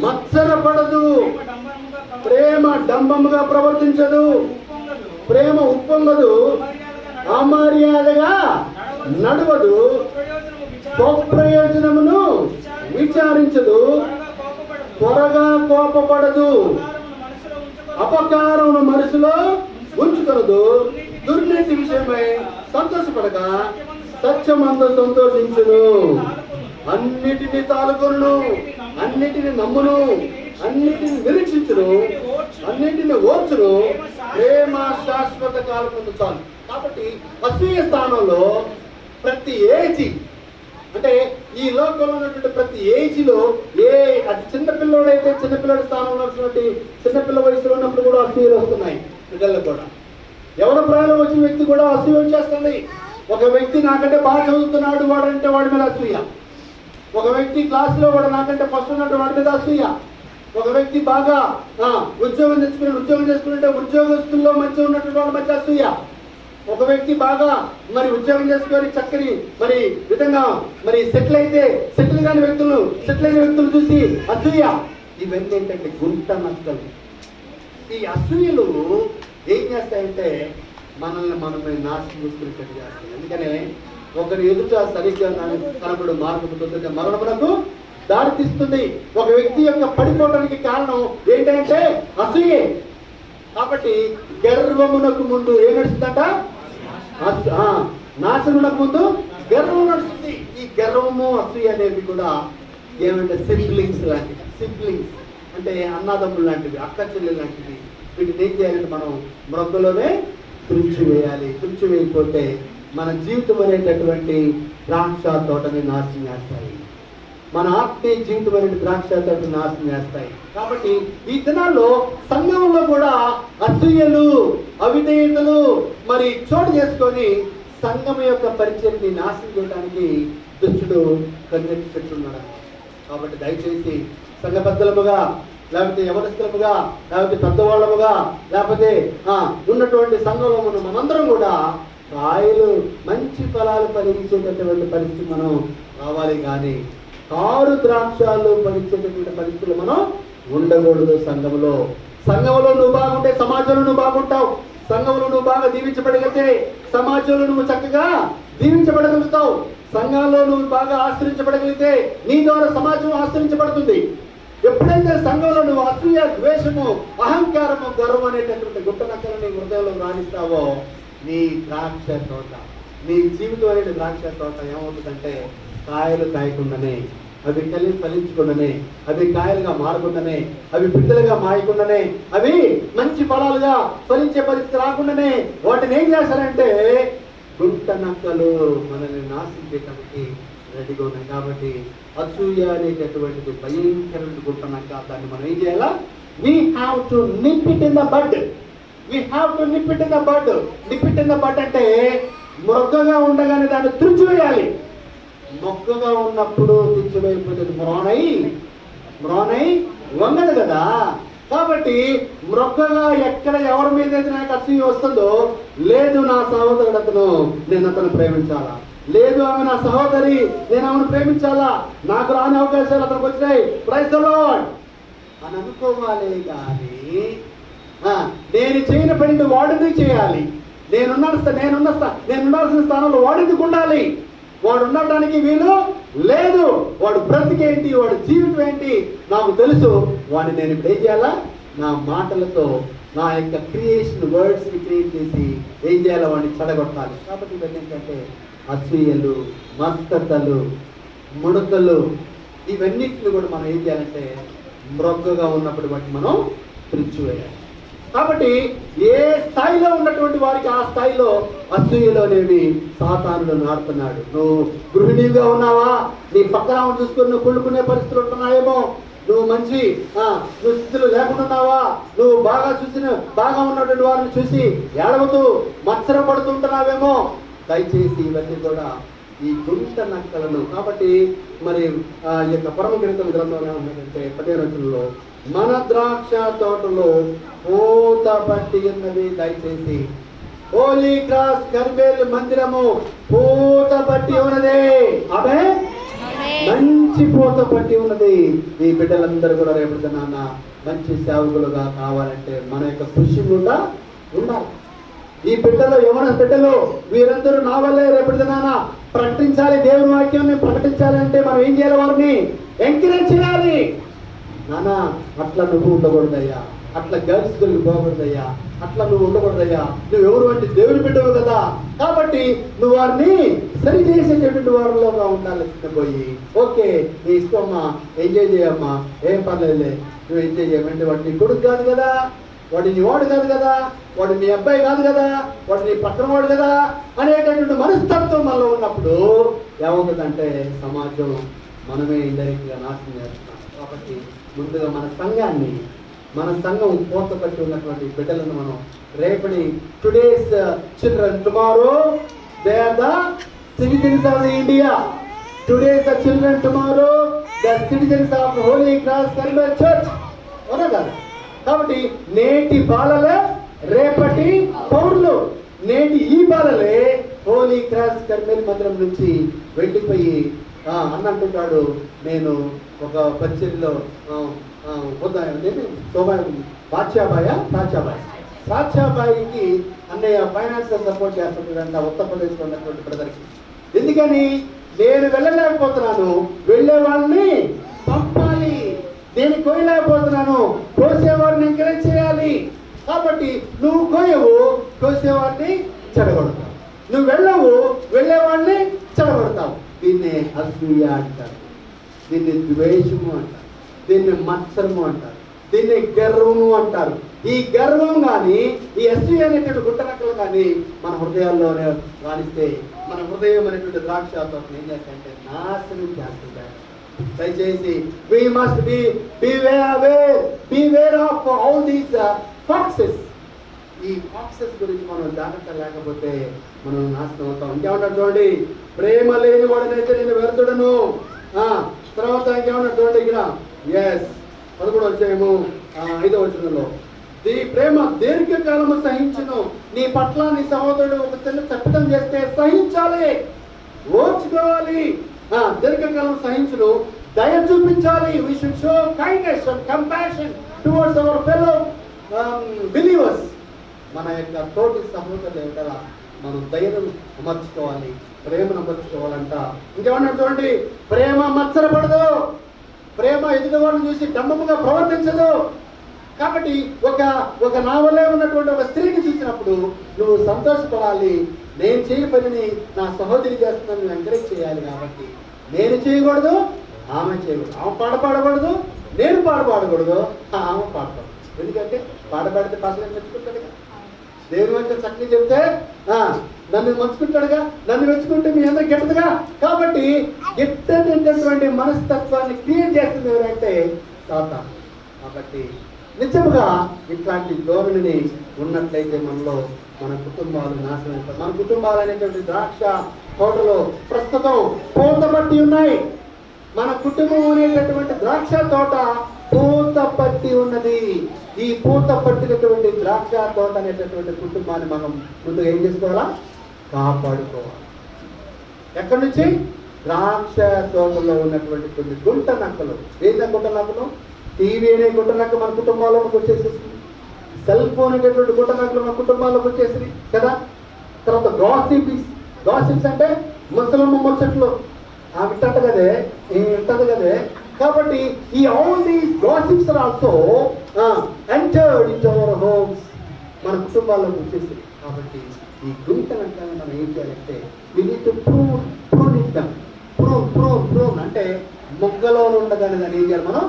మత్సరపడదు, ప్రేమ డంబముగా ప్రవర్తించదు, ప్రేమ ఉప్పొంగదు, అమర్యాదగా నడవదు, ప్రయోజనమును విచారించదు, త్వరగా కోపపడదు, అపకారమును మనసులో ఉంచుకొనదు, దుర్నీతి విషయమై సంతోషపడగా సత్యమందు సంతోషించును, అన్నిటిని తాలుకొను, అన్నిటిని నమ్మును, అన్నిటిని నిరీక్షించును, అన్నిటిని ఓర్చును, ప్రేమ శాశ్వత కాలం చాలు. కాబట్టి అసూయ స్థానంలో ప్రతి ఏజీ, అంటే ఈ లోకంలో ఉన్నటువంటి ప్రతి ఏజ్లో అది చిన్నపిల్లడైతే చిన్నపిల్లడి స్థానంలో ఉన్నటువంటి చిన్నపిల్ల వయసులో ఉన్నప్పుడు కూడా అసూయలు వస్తున్నాయి. పిల్లలు కూడా ఎవరి ప్రాయంలో వచ్చిన వ్యక్తి కూడా అసూయ వచ్చేస్తుంది. ఒక వ్యక్తి నాకంటే బాగా చదువుతున్నాడు వాడంటే వాడి మీద అసూయ. ఒక వ్యక్తి క్లాసులో వాడు నాకంటే ఫస్ట్ ఉన్నట్టు వాడి మీద అసూయ. ఒక వ్యక్తి బాగా ఉద్యోగం చేసుకుంటే ఉద్యోగస్తుల్లో మంచిగా ఉన్నటువంటి వాడి మధ్య అసూయ. ఒక వ్యక్తి బాగా మరి ఉద్యోగం చేసుకొని చక్కని మరి విధంగా మరి సెటిల్ అయిన వ్యక్తులు చూసి అసూయ. ఇవన్నీ ఏంటంటే గుంట నక్కలు. ఈ అసూయలు ఏం చేస్తాయంటే మనల్ని నాశనం చేసుకునేటట్టు చేస్తాయి. అందుకనే ఒకరి ఎదుట సరిగ్గా కనబడు మార్గం మరణమునకు దారితీస్తుంది. ఒక వ్యక్తి యొక్క పడిపోవడానికి కారణం ఏంటంటే అసూయే. కాబట్టి గర్వమునకు ముందు ఏం నడుస్తుందంట? నాశనమునకు ముందు గర్వం నడుస్తుంది. ఈ గర్వము అసూయ అనేవి కూడా ఏమంటే సిబ్లింగ్స్ లాంటివి. సిబ్లింగ్స్ అంటే అన్నదమ్ములు లాంటివి, అక్క చెల్లెలు లాంటివి. వీటిని ఏం చేయాలంటే మనం మృగలోనే తుడిచివేయాలి. తుడిచివేయకపోతే మన జీవితం అనేటటువంటి ద్రాక్ష తోటని నాశనం చేస్తాయి. మన ఆత్మీయ జీవితం అనేది ద్రాక్ష తోటని నాశనం చేస్తాయి. కాబట్టి ఈ దినాల్లో సంఘంలో కూడా అసూయలు, అవిధేయతలు మరి చోటు చేసుకొని సంఘం యొక్క పరిచయాన్ని నాశనం చేయడానికి దుష్టుడు కన్నెత్తి పెట్టున్నాడు. కాబట్టి దయచేసి సంఘబద్ధముగా, లేకపోతే యవనస్తులముగా, లేకపోతే పెద్దవాళ్ళముగా, లేకపోతే ఉన్నటువంటి సంఘంలో మనందరం కూడా కాయలు మంచి ఫలాలు ఫలించేటటువంటి పరిస్థితి మనం రావాలి. కానీ కారు ద్రాక్షాలు ఫలించేటటువంటి పరిస్థితులు మనం ఉండకూడదు. సంఘంలో నువ్వు బాగుంటే సమాజంలో నువ్వు బాగుంటావు. సంఘంలో నువ్వు బాగా దీవించబడగలిగితే సమాజంలో నువ్వు చక్కగా దీవించబడగలుగుతావు. సంఘంలో నువ్వు బాగా ఆశ్రయించబడగలిగితే నీ ద్వారా సమాజం ఆశ్రయించబడుతుంది. ఎప్పుడైతే సంఘంలో నువ్వు అసూయ, ద్వేషము, అహంకారము, గర్వం అనేటటువంటి గుట్టనక్కలు నీ హృదయంలో రాణిస్తావో నీ ద్రాక్ష తోట, నీ జీవితం అనే ద్రాక్ష తోట ఏమవుతుందంటే కాయలు కాయకుండానే, అవి కలిసి ఫలించకుండానే, అవి కాయలుగా మారకుండానే, అవి బిడ్డలుగా మాయకుండానే, అవి మంచి ఫలాలుగా ఫలించే పరిస్థితి రాకుండానే వాటిని ఏం చేస్తారంటే గుంట నక్కలు మనల్ని నాశనం చేయడానికి రెడీగా ఉన్నాయి. కాబట్టి అసూయ అనేటటువంటిది భయంకరమైన గుంట నక్క. దాన్ని మనం ఏం చేయాలా? We have to nip it in the bud. We have to nip it in the bud. Nip it in the bud అంటే మొగ్గగా ఉండగానే దాన్ని తుడిచివేయాలి. మొగ్గగా ఉన్నప్పుడు తుడిచివేయకపోతే మ్రోనై వంగదు కదా. కాబట్టి మొగ్గగా ఎక్కడ ఎవరి మీద అయితే నాకు అసూయ వస్తుందో, లేదు నా సహోదరుడు అతను, నేను అతను ప్రేమించాలా, లేదు ఆమె నా సహోదరి, నేను ఆమెను ప్రేమించాలా, నాకు రాని అవకాశాలు అతనికి వచ్చినాయి, ప్రైజ్ ది లార్డ్ అని అనుకోవాలి. కానీ నేను చేయని పని వాడిని చేయాలి, నేనుండాల్సిన స్థానంలో వాడికి ఉండాలి. వాడు ఉండడానికి వీలు లేదు. వాడు బ్రతికేంటి, వాడు జీవితం ఏంటి నాకు తెలుసు. వాడిని నేను ఇప్పుడు ఏం చేయాలా? నా మాటలతో నా యొక్క క్రియేషన్ వర్డ్స్ని క్రియేట్ చేసి ఏం చేయాలో వాడిని చెడగొట్టాలి. కాబట్టి ఇవన్నీ ఏంటంటే అసూయలు, మత్తతలు, ముడతలు, ఇవన్నిటిని కూడా మనం ఏం చేయాలంటే మృగ్గగా ఉన్నప్పుడు బట్టి మనం తుడిచివేయాలి. కాబట్టి ఏ స్థాయిలో ఉన్నటువంటి వారికి ఆ స్థాయిలో అసూయలు అనేవి సాతానుడు నాడుతున్నాడు. నువ్వు గృహిణిగా ఉన్నావా? నీ పక్కన చూసుకొని నువ్వు కుళ్ళుకునే పరిస్థితులు ఉంటున్నాయేమో. నువ్వు మంచి నువ్వు స్థితులు లేకుండా ఉన్నావా? నువ్వు బాగా ఉన్నటువంటి వారిని చూసి ఏడవతూ మత్సర పడుతుంటున్నావేమో. దయచేసి ఇవన్నీ కూడా ఈ గుంట నక్కలను. కాబట్టి మరి ఈ యొక్క పరమగీతం గ్రంథంలో ఏమంటే 15వ వచనంలో మన ద్రాక్ష తోటలో పూత పట్టి ఉన్నది. దయచేసి హోలీ క్రాస్ కర్మేల్ మందిరము పూత పట్టి ఉన్నది. అదే మంచి పూత పట్టి ఉన్నది. ఈ బిడ్డలందరూ కూడా రేపటి నాన్న మంచి సేవకులుగా కావాలంటే మన యొక్క కృషి కూడా ఉండాలి. ఈ బిడ్డలు, యవన బిడ్డలు వీరందరూ నా వల్లే రేపటి దినాన ప్రకటించాలి, దేవుని వాక్యాన్ని ప్రకటించాలంటే మనం ఏం చేయాలి? వారిని ఎంకరేజ్ చేయాలి. నానా అట్లా నువ్వు ఉండకూడదయ్యా, అట్లా గర్ల్స్ పోకూడదయ్యా, అట్లా నువ్వు ఉండకూడదయ్యా, నువ్వు ఎవరు అంటే దేవుని బిడ్డవు కదా. కాబట్టి నువ్వు వారిని సరి చేసేటటువంటి వారిలోగా ఉండాలి. పోయి ఓకే నీ ఇష్టమ్మా, ఎంజాయ్ చేయమ్మా, ఏం పర్లేదులే, నువ్వు ఎంజాయ్ చేయమంటే వాడు నీ కొడుకు కాదు కదా, వాడు నీ వాడు కాదు కదా, వాడు నీ అబ్బాయి కాదు కదా, వాడు నీ పక్కన వాడు కదా అనేటటువంటి మనస్తత్వం మనలో ఉన్నప్పుడు ఏమవుతుందంటే సమాజం మనమే ఇండైరెక్ట్గా నాశనం చేస్తున్నాం. కాబట్టి ముందుగా మన సంఘం పోత పట్టి ఉన్నటువంటి బిడ్డలను మనం రేపటి today's children, tomorrow they are the citizens of India. Today's the children, tomorrow the citizens of Holy Cross Carmel church. అవునా కదా? కాబట్టి నేటి బాలలే రేపటి పౌరులు. నేటి ఈ బాలలే హోలీ క్రాస్ కర్మేల్ మందిరం నుంచి వెళ్ళిపోయి అన్నంటున్నాడు, నేను ఒక పరిచర్లో బాద్షాబాయికి అన్నయ్య ఫైనాన్షియల్ సపోర్ట్ చేస్తుంటాడంట ఉత్తరప్రదేశ్లో ఉన్నటువంటి బ్రదర్కి. ఎందుకని? నేను వెళ్ళలేకపోతున్నాను, వెళ్ళే వాళ్ళని పంపాలి. నేను కోయలేకపోతున్నాను, కోసేవాడిని ఎంకరేజ్ చేయాలి. కాబట్టి నువ్వు కోయవు, కోసేవాడిని చెడగొడతావు. నువ్వు వెళ్ళవు, వెళ్ళేవాడిని చెడగొడతావు. దీన్ని అసూయ అంటారు, దీన్ని ద్వేషము అంటారు, దీన్ని మత్సరము అంటారు, దీన్ని గర్వము అంటారు. ఈ గర్వం కానీ, ఈ అసూయ అనేటువంటి గుట్టనక్కలు కానీ మన హృదయాల్లోనే రాణిస్తే మన హృదయం అనేటువంటి ద్రాక్ష తోటను ఏం చేస్తాయంటే నాశనం చేస్తుంది. దయచేసి we must beware of all these foxes. ఈ ఫాక్సెస్ గురించి మనం జాగ్రత్త లేకపోతే మనం నాశనం అవుతాం. ఇంకేమన్నా చూడండి, ప్రేమ లేని వాడినైతే నేను వ్యర్థుడను. తర్వాత ఇంకేమన్నా చూడండి ఇక్కడ, 11వ అధ్యాయము 5వ వచనంలో, ఈ ప్రేమ దీర్ఘకాలము సహించును. నీ పట్ల నీ సహోదరుడు ఒక తెల్ల తప్పిదం చేస్తే సహించాలి, ఓర్చుకోవాలి. దీర్ఘకాలం సహించును, దయ చూపించాలి. we should show kindness and compassion towards our fellow believers. మన యొక్క తోటి సహోదరుల ఎడల మనం దయను అమర్చుకోవాలి, ప్రేమను అమర్చుకోవాలంట. ఇంకేమన్నా చూడండి, ప్రేమ మత్సరపడదు, ప్రేమ ఎదుటివాడిని చూసి డంబముగా ప్రవర్తించదు. కాబట్టి ఒక నావలే ఉన్నటువంటి ఒక స్త్రీని చూసినప్పుడు నువ్వు సంతోషపడాలి. నేను చేయని పనిని నా సహోదరి చేస్తున్నాను, నువ్వు ఎంకరేజ్ చేయాలి. కాబట్టి నేను చేయకూడదు, ఆమె చేయకూడదు. ఆమె పాడకూడదు, నేను పాడకూడదు, ఆమె పాడకూడదు. ఎందుకంటే పాడబడితే పాటలు మెచ్చుకుంటాడుగా. దేవుని వచ్చే చక్కని చెప్తే నన్ను మంచుకుంటాడుగా, నన్ను మెచ్చుకుంటే మీ అందరికి గిట్టదుగా. కాబట్టి గిట్టేటటువంటి మనస్తత్వాన్ని క్రియేట్ చేస్తుంది ఎవరంటే సాతాను. కాబట్టి నిజంగా ఇట్లాంటి ధోరణిని ఉన్నట్లయితే మనలో మన కుటుంబాలు నాశనం అవుతాయి. మన కుటుంబాలు అనేటువంటి ద్రాక్ష తోటలో ప్రస్తుతం పూత పట్టి ఉన్నాయి. మన కుటుంబం అనేటటువంటి ద్రాక్ష తోట పూత పట్టి ఉన్నది. ఈ పూత పట్టినటువంటి ద్రాక్ష తోట అనేటటువంటి కుటుంబాన్ని మనం ముందు ఏం చేసుకోవాలా? కాపాడుకోవాలి. ఎక్కడి నుంచి? ద్రాక్ష తోటలో ఉన్నటువంటి కొన్ని గుంట నక్కలు. ఏంటంటే గుంట నక్కలు? టీవీ అనే గుంట నక్క మన కుటుంబాల్లోకి వచ్చేసేసింది. సెల్ ఫోన్ అనేటువంటి గుంట నక్కలు మన కుటుంబాల్లోకి వచ్చేసింది కదా. తర్వాత గాసిప్స్ అంటే ముసలమ్మ ముచ్చట్లు వింటది కదే, వింటది కదే. కాబట్టి ఈ all these gossips are also entered into our homes, మన కుటుంబాల్లోకి వచ్చేసింది. కాబట్టి ఈ గుంట నక్కలను మనం ఏం చేయాలంటే we need to prune it down. Prune అంటే మొగ్గలో ఉండగానే దాన్ని ఏం చేయాలి? మనం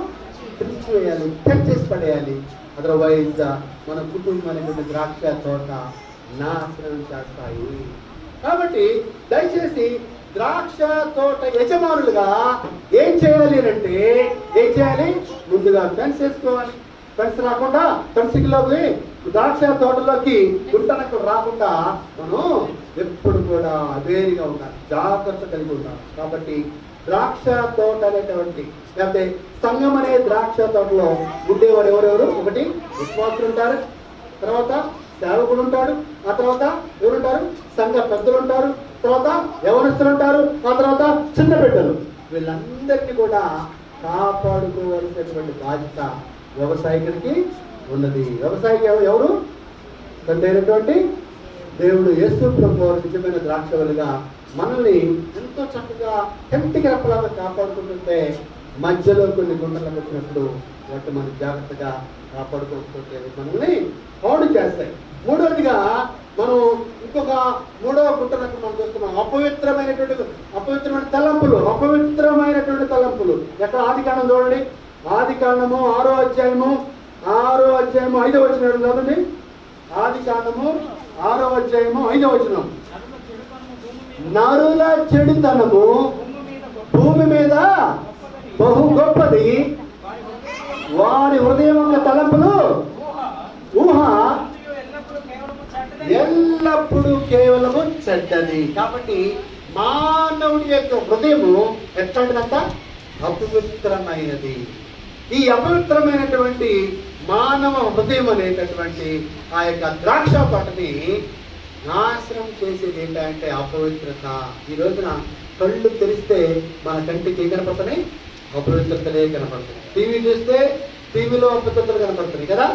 తీసివేయాలి, కట్ చేసి పడేయాలి. అదర్వైజ్ మన కుటుంబం అనేటువంటి ద్రాక్ష తోట నాశనం చేస్తాయి. కాబట్టి దయచేసి ద్రాక్ష తోట యజమానులుగా ఏం చేయాలి అంటే ముందుగా ఫెన్స్ వేసుకోవాలి. ఫెన్స్ రాకుండా ఫెన్సింగ్లోకి ద్రాక్ష తోటలోకి గుంటనక్కలు రాకుండా మనం ఎప్పుడు కూడా అవేరిగా ఉండాలి, జాగ్రత్త కలిగి ఉండాలి. కాబట్టి ద్రాక్ష తోట అనేటువంటి లేకపోతే సంఘం అనే ద్రాక్ష తోటలో ఉండేవారు ఎవరెవరు? ఒకటి విశ్వాసులు ఉంటారు, తర్వాత సేవకుడు ఉంటాడు, ఆ తర్వాత ఎవరుంటారు? సంఘ పెద్దలు ఉంటారు, తర్వాత యవనస్తులు ఉంటారు, ఆ తర్వాత చిన్న బిడ్డలు. వీళ్ళందరినీ కూడా కాపాడుకోవాల్సినటువంటి బాధ్యత వ్యవసాయకుడికి ఉన్నది. వ్యవసాయకి ఎవరు? తండ్రి దేవుడు యేసు ప్రభువు నిజమైన ద్రాక్షవల్లిగా మనల్ని ఎంతో చక్కగా కంటికి రెప్పలాగా కాపాడుకుంటుంటే మధ్యలో కొన్ని గుంటలకు వచ్చినప్పుడు వాటి మనం జాగ్రత్తగా కాపాడుకోకపోతే మనల్ని పాడు చేస్తాయి. మూడవదిగా మనం ఇంకొక మూడవ గుంటనకు మనం చూస్తున్నాం, అపవిత్రమైన తలంపులు. ఎక్కడ? ఆదికాండం చూడండి. ఆదికాండము 6వ అధ్యాయము 5వ వచనం చదవండి. ఆదికాండము 6వ అధ్యాయము 5వ వచనం. నరుల చెడుతనము భూమి మీద బహు గొప్పది, వారి హృదయం యొక్క తలంపులు ఊహ ఎల్లప్పుడూ కేవలము చెడ్డది. కాబట్టి మానవుడి యొక్క హృదయము ఎట్లాంటిదంట? అపవిత్రమైనది. ఈ అపవిత్రమైనటువంటి మానవ హృదయం అనేటటువంటి ఆ యొక్క ద్రాక్ష తోటని నాశనం చేసేది ఏంటంటే అపవిత్రత. ఈ రోజున కళ్ళు తెరిస్తే మన కంటికి ఏం కనపడుతున్నాయి? అపవిత్రతలే కనపడుతున్నాయి. టీవీ చూస్తే టీవీలో అపవిత్రతలు కనపడుతున్నాయి కదా.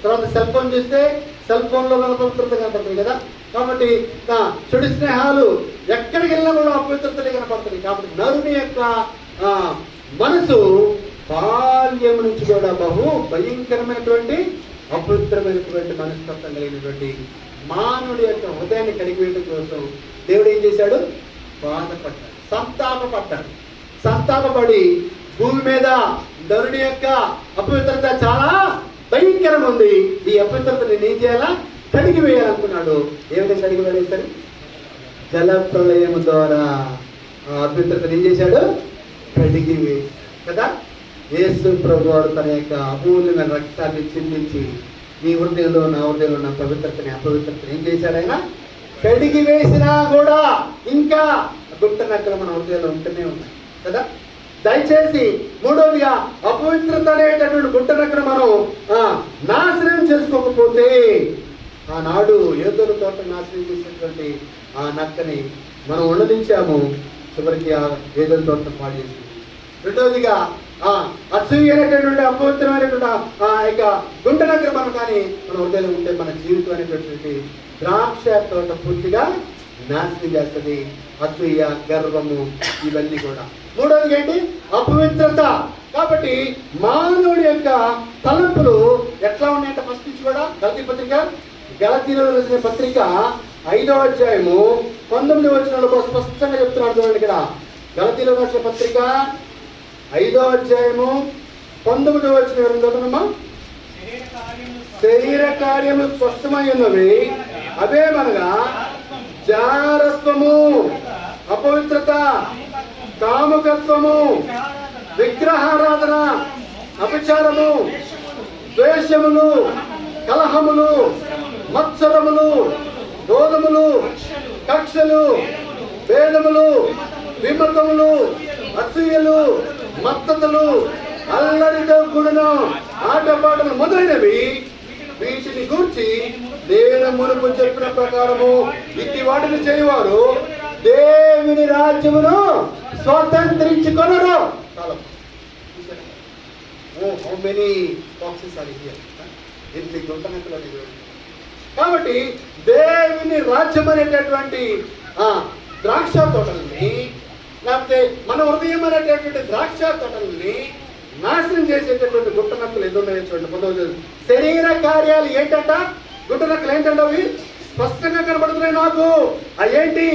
తర్వాత సెల్ ఫోన్ చూస్తే సెల్ ఫోన్లో అపవిత్రత కనపడుతుంది కదా. కాబట్టి చెడు స్నేహాలు ఎక్కడికి వెళ్ళినా కూడా అపవిత్రతలే కనపడుతుంది. కాబట్టి నరుని యొక్క మనసు బాల్యం నుంచి కూడా బహు భయంకరమైనటువంటి అపవిత్రమైనటువంటి మనస్తత్వం కలిగినటువంటి మానవుడి యొక్క హృదయాన్ని కడిగివేయడం కోసం దేవుడు ఏం చేశాడు? బాధపడ్డాడు, సంతాపపడి భూమి మీద నరుని యొక్క అపవిత్రత చాలా భయంకరంగా ఉంది. ఈ అపవిత్రతని నేను ఏం చేయాలా? కడిగి వేయాలనుకున్నాడు. ఏ విధంగా కడిగి వేయాలి? జల ప్రళయం ద్వారా ఆ అపవిత్రతను ఏం చేశాడు? కడిగి వేశాడు కదా. యేసు ప్రభువారు తన యొక్క అమూల్యమైన రక్తాన్ని చిందించి నీ హృదయంలో నా హృదయంలో ఉన్న పవిత్రతని అపవిత్రతని ఏం చేశాడు? ఆయన కడిగి వేసినా కూడా ఇంకా గుట్ట నక్కలు మన హృదయంలో ఉంటూనే ఉన్నాయి కదా. దయచేసి మూడవదిగా అపవిత్రత అనేటటువంటి గుట్ట నక్కను మనం నాశనం చేసుకోకపోతే, ఆనాడు ఏదోల తోట నాశనం చేసినటువంటి ఆ నక్కని మనం ఉండదించాము, చివరికి ఆ ఏదోల తోట పాడు చేసింది. రెండవదిగా అసూయ అనేటటువంటి అపవిత్రమైనటువంటి ఆ యొక్క గుంట నక్కను మనం కానీ మన హృదయంలో ఉంటే మన జీవితం అనేటటువంటి ద్రాక్ష తోట పూర్తిగా నాశనం చేస్తుంది. అసూయ, గర్వము ఇవన్నీ కూడా. మూడవది ఏంటి? అపవిత్రత. కాబట్టి మానవుడి యొక్క తలంపులు ఎట్లా ఉన్నాయంటే ఫస్ట్ నుంచి కూడా గలతీయులకు రాసిన పత్రిక 5వ అధ్యాయము 19వ వచనంలో స్పష్టంగా చెప్తున్నాడు చూడండి. ఇక్కడ గలతీయులకు రాసిన పత్రిక 5వ అధ్యాయము 19వ వచనం చదువునమ్మా. శరీర కార్యములు స్పష్టమై ఉన్నవి, అవేమనగా జారత్వము, అపవిత్రత, కాముకత్వము, విగ్రహారాధన, అపచారము, ద్వేషములు, కలహములు, మత్సరములు, క్రోధములు, కక్షలు, భేదములు, విమతములు, అసూయలు, మత్తతులు, అల్లరితో కూడిన ఆటపాటలు మొదలైనవి, వీటిని గూర్చి నేను మునుపు చెప్పిన ప్రకారము ఇట్టి వాటిని చేయవారు దేవుని రాజ్యమును స్వతంత్రించుకొనరు. కాబట్టి దేవుని రాజ్యం అనేటటువంటి ద్రాక్ష తోటల్ని, లేకపోతే మన హృదయం అనేటటువంటి ద్రాక్ష తోటల్ని నాశనం చేసేటటువంటి గుట్ట నక్కలు ఎదురు చూడండి. పొందవచ్చు. శరీర కార్యాలు ఏంటంట? గుట్ట నక్కలు ఏంటంటే అవి స్పష్టంగా కనబడుతున్నాయి నాకు. అదేంటి?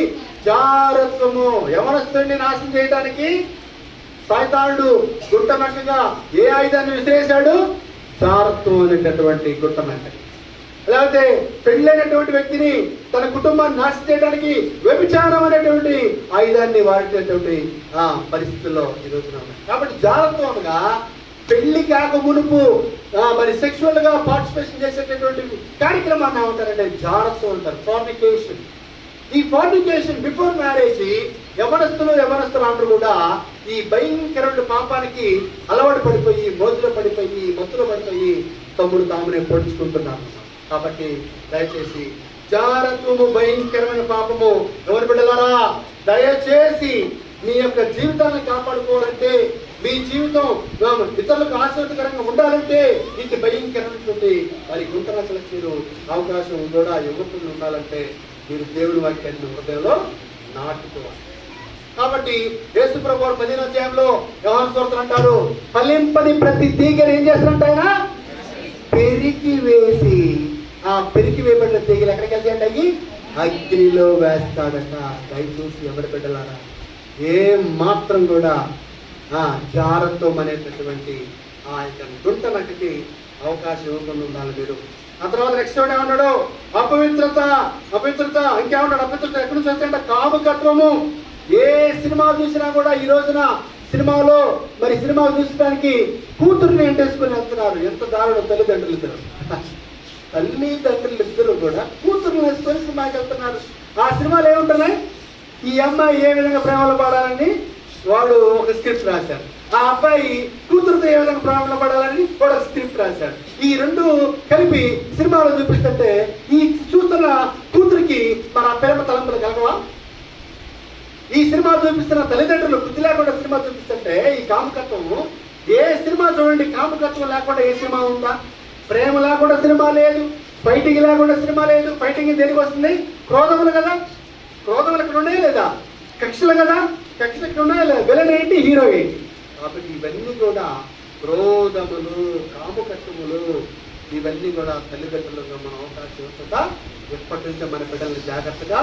జారత్వము. యవనస్తుడిని నాశనం చేయడానికి సైతానుడు గుట్ట నక్కగా ఏ ఆయుధాన్ని విసిరేశాడు? జారత్వం అనేటటువంటి గుట్ట నక్క. లేకపోతే పెళ్ళైనటువంటి వ్యక్తిని తన కుటుంబాన్ని నాశనం చేయడానికి వ్యభిచారం అనేటువంటి ఆయుధాన్ని వాడేటటువంటి పరిస్థితుల్లో ఈ రోజున ఉన్నాయి. కాబట్టి జాగ్రత్తగా పెళ్లి కాక మునుపు మరి సెక్షువల్ గా పార్టిసిపేషన్ చేసేటటువంటి కార్యక్రమాన్ని ఏమంటారంటే జాగ్రత్త ఉంటారు. ఫార్నికేషన్. ఈ ఫార్నికేషన్ బిఫోర్ మ్యారేజ్ యవనస్తులు అందరూ కూడా ఈ భయంకరమైన పాపానికి అలవాటు పడిపోయి, మోజులో పడిపోయి, మత్తులో పడిపోయి తమ్ముడు తామునే పొడుచుకుంటున్నారు. కాబట్టి దయచేసి జారత్వము భయంకరమైన పాపము. ఎవరు బిడ్డలారా, దయచేసి మీ యొక్క జీవితాన్ని కాపాడుకోవాలంటే, మీ జీవితం ఇతరులకు ఆశీర్వదకరంగా ఉండాలంటే ఇది భయంకరమైనటువంటి మరి గుంట నక్కలకు మీరు అవకాశం కూడా యువకులు ఉండాలంటే మీరు దేవుని వాక్యాన్ని హృదయంలో నాటుకోవాలి. కాబట్టి యేసు ప్రభువు 10వ అధ్యాయంలో యోహాను సువార్తలో అంటారు, ఫలింపని ప్రతి తీగని ఏం చేస్తారంట ఆయన? పెరికి వేసి, ఆ పెరికి వేయబడిన తీగలు ఎక్కడికి వెళ్తాయంటే అగ్నిలో వేస్తాడట. దయచేసి ఎవరి బిడ్డలారా, ఏ మాత్రం కూడా జారత్వం అనేటటువంటి ఆ యొక్క గుంట నక్కకి అవకాశం ఇవ్వకుండా ఉండాలి మీరు. ఆ తర్వాత నెక్స్ట్ ఏమన్నాడు? అపవిత్రత. ఇంకేమన్నాడు? అపవిత్రత ఎక్కడి నుంచి వస్తాయంటే కాముకత్వము. ఏ సినిమా చూసినా కూడా ఈ రోజున సినిమాలో మరి సినిమా చూసడానికి కూతుర్ని ఎంటేసుకొని వెళ్తున్నారు. ఎంత దారుణం! తల్లిదండ్రులు ఇద్దరు కూడా కూతుర్ని వేసుకొని సినిమాకి వెళ్తున్నారు. ఆ సినిమాలు ఏముంటున్నాయి? ఈ అమ్మాయి ఏ విధంగా ప్రేమలో పడాలని వాడు ఒక స్క్రిప్ట్ రాశారు, ఆ అబ్బాయి కూతురుతో ఏ విధంగా ప్రేమలో పడాలని వాడు ఒక స్క్రిప్ట్ రాశారు. ఈ రెండు కలిపి సినిమాలో చూపిస్తుంటే ఈ చూస్తున్న కూతురికి మన ప్రేమ తలంపులు కలగవా? ఈ సినిమా చూపిస్తున్న తల్లిదండ్రులు బుద్ధి లేకుండా సినిమా చూపిస్తుంటే ఈ కామకత్వము, ఏ సినిమా చూడండి, కామకత్వం లేకుండా ఏ సినిమా ఉందా? ప్రేమ లేకుండా సినిమా లేదు, ఫైటింగ్ లేకుండా సినిమా లేదు. ఫైటింగ్ దేనికి వస్తుంది? క్రోధములు కదా. క్రోధములు ఇక్కడ ఉన్నాయా లేదా? కక్షలు కదా. కక్షలు ఇక్కడ ఉన్నాయా లేదా? విలన్ ఏంటి, హీరో ఏంటి? కాబట్టి ఇవన్నీ కూడా క్రోధములు, కామకత్వములు, ఇవన్నీ కూడా తల్లిదండ్రులుగా మనం అవకాశం ఇవ్వకుండా ఎప్పటి నుంచో మన బిడ్డల్ని జాగ్రత్తగా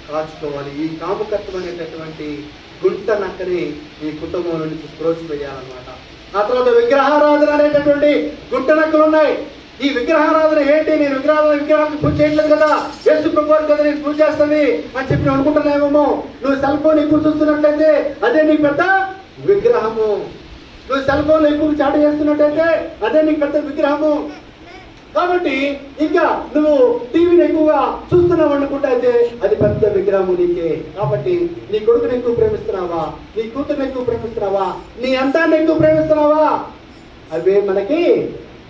కాచుకోవాలి. ఈ కామకత్వం అనేటటువంటి గుంట నక్కని ఈ కుటుంబం నుంచి ప్రోత్సహించాలన్నమాట. ఆ తర్వాత విగ్రహారాధన అనేటటువంటి గుంట నక్కలు ఉన్నాయి. ఈ విగ్రహారాధన ఏంటి? నేను విగ్రహానికి పూజ చేయట్లేదు కదా, యేసు ప్రభువారు కదా నేను పూజ చేస్తుంది అని చెప్పి అనుకుంటున్నావేమో. నువ్వు సెల్ ఫోన్ ఎక్కువ చూస్తున్నట్లయితే అదే నీకు పెద్ద విగ్రహము. నువ్వు సెల్ ఫోన్ ఎక్కువ చాటు చేస్తున్నట్టయితే అదే నీకు పెద్ద విగ్రహము. కాబట్టి ఇంకా నువ్వు టీవీని ఎక్కువగా చూస్తున్నావు అనుకుంటే అయితే అది పెద్ద విగ్రహము నీకే. కాబట్టి నీ కొడుకుని ఎక్కువ ప్రేమిస్తున్నావా, నీ కూతురుని ఎక్కువ ప్రేమిస్తున్నావా, నీ అంతాన్ని ఎక్కువ ప్రేమిస్తున్నావా, అవే మనకి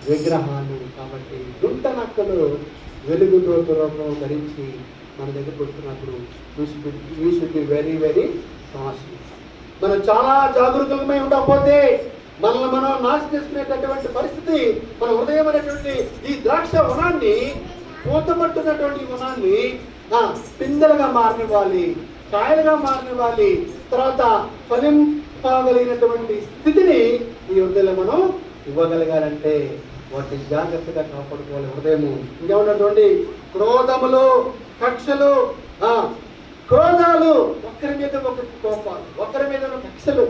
విగ్రహాలు. కాబట్టి గుంట నక్కలు వెలుగు రూపం ధరించి మన దగ్గరకు వస్తున్నప్పుడు we should be very very cautious. మనం చాలా జాగరూకమై ఉండకపోతే మనల్ని మనం నాశనం చేసుకునేటటువంటి పరిస్థితి. మన హృదయం అనేటువంటి ఈ ద్రాక్ష వనాన్ని, పూతపట్టున్నటువంటి వనాన్ని పిందెలుగా మారనివ్వాలి, కాయలుగా మారనివ్వాలి. తర్వాత ఫలింపగలిగినటువంటి స్థితిని ఈ హృదయంలో మనం ఇవ్వగలగాలంటే వాటిని జాగ్రత్తగా కాపాడుకోవాలి. హృదయము ఇంకేమన్నటువంటి క్రోధములు, కక్షలు, క్రోధాలు, ఒకరి మీద ఒకరి కోపాలు, ఒకరి మీద కక్షలు.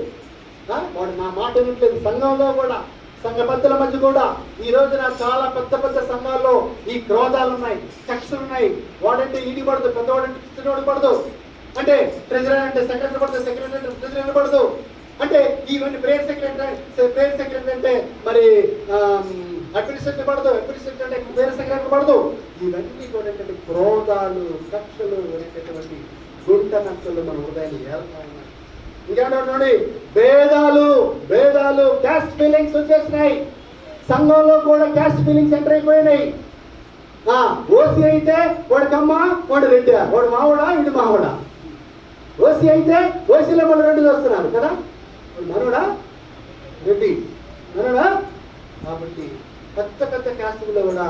వాడు నా మాట వినట్లేదు. సంఘంలో కూడా, సంఘ పెద్దల మధ్య కూడా ఈ రోజున చాలా పెద్ద పెద్ద సంఘాల్లో ఈ క్రోధాలు ఉన్నాయి, కక్షలు ఉన్నాయి. వాడంటే ఈడి పడదు, పెద్దవాడంటే చిన్నవాడు పడదు, అంటే ట్రెజరర్ అంటే సెక్రటరీ పడదు, సెక్రటరీ అంటే ట్రెజరర్ పడదు, అంటే ఈవెన్ ప్రేయర్ సెక్రటరీ అంటే మరి అడ్మినిస్ట్రేటర్ పడదు, అడ్మినిస్ట్రేటర్ అంటే ప్రేయర్ సెక్రటరీ పడదు. ఇవన్నీ కూడా క్రోధాలు, కక్షలు అనేటటువంటి గుంట నక్కలు మన హృదయాన్ని ఏర్పడినాయి. ఇంకేంటండి భేదాలు, క్యాస్ట్ ఫీలింగ్స్ వచ్చేసినాయి. సంఘంలో కూడా క్యాస్ట్ ఫీలింగ్స్ ఎంటర్ అయిపోయినాయి. ఓసీ అయితే వాడు కమ్మ, వాడు రెడ్డి, వాడు మావుడా, ఇది మావుడా. ఓసీ అయితే ఓసీలో వాళ్ళు రెండు వస్తున్నారు కదా, మనోడా రెడ్డి, మనోడా. కాబట్టి పెద్ద పెద్ద క్యాస్టుల్లో కూడా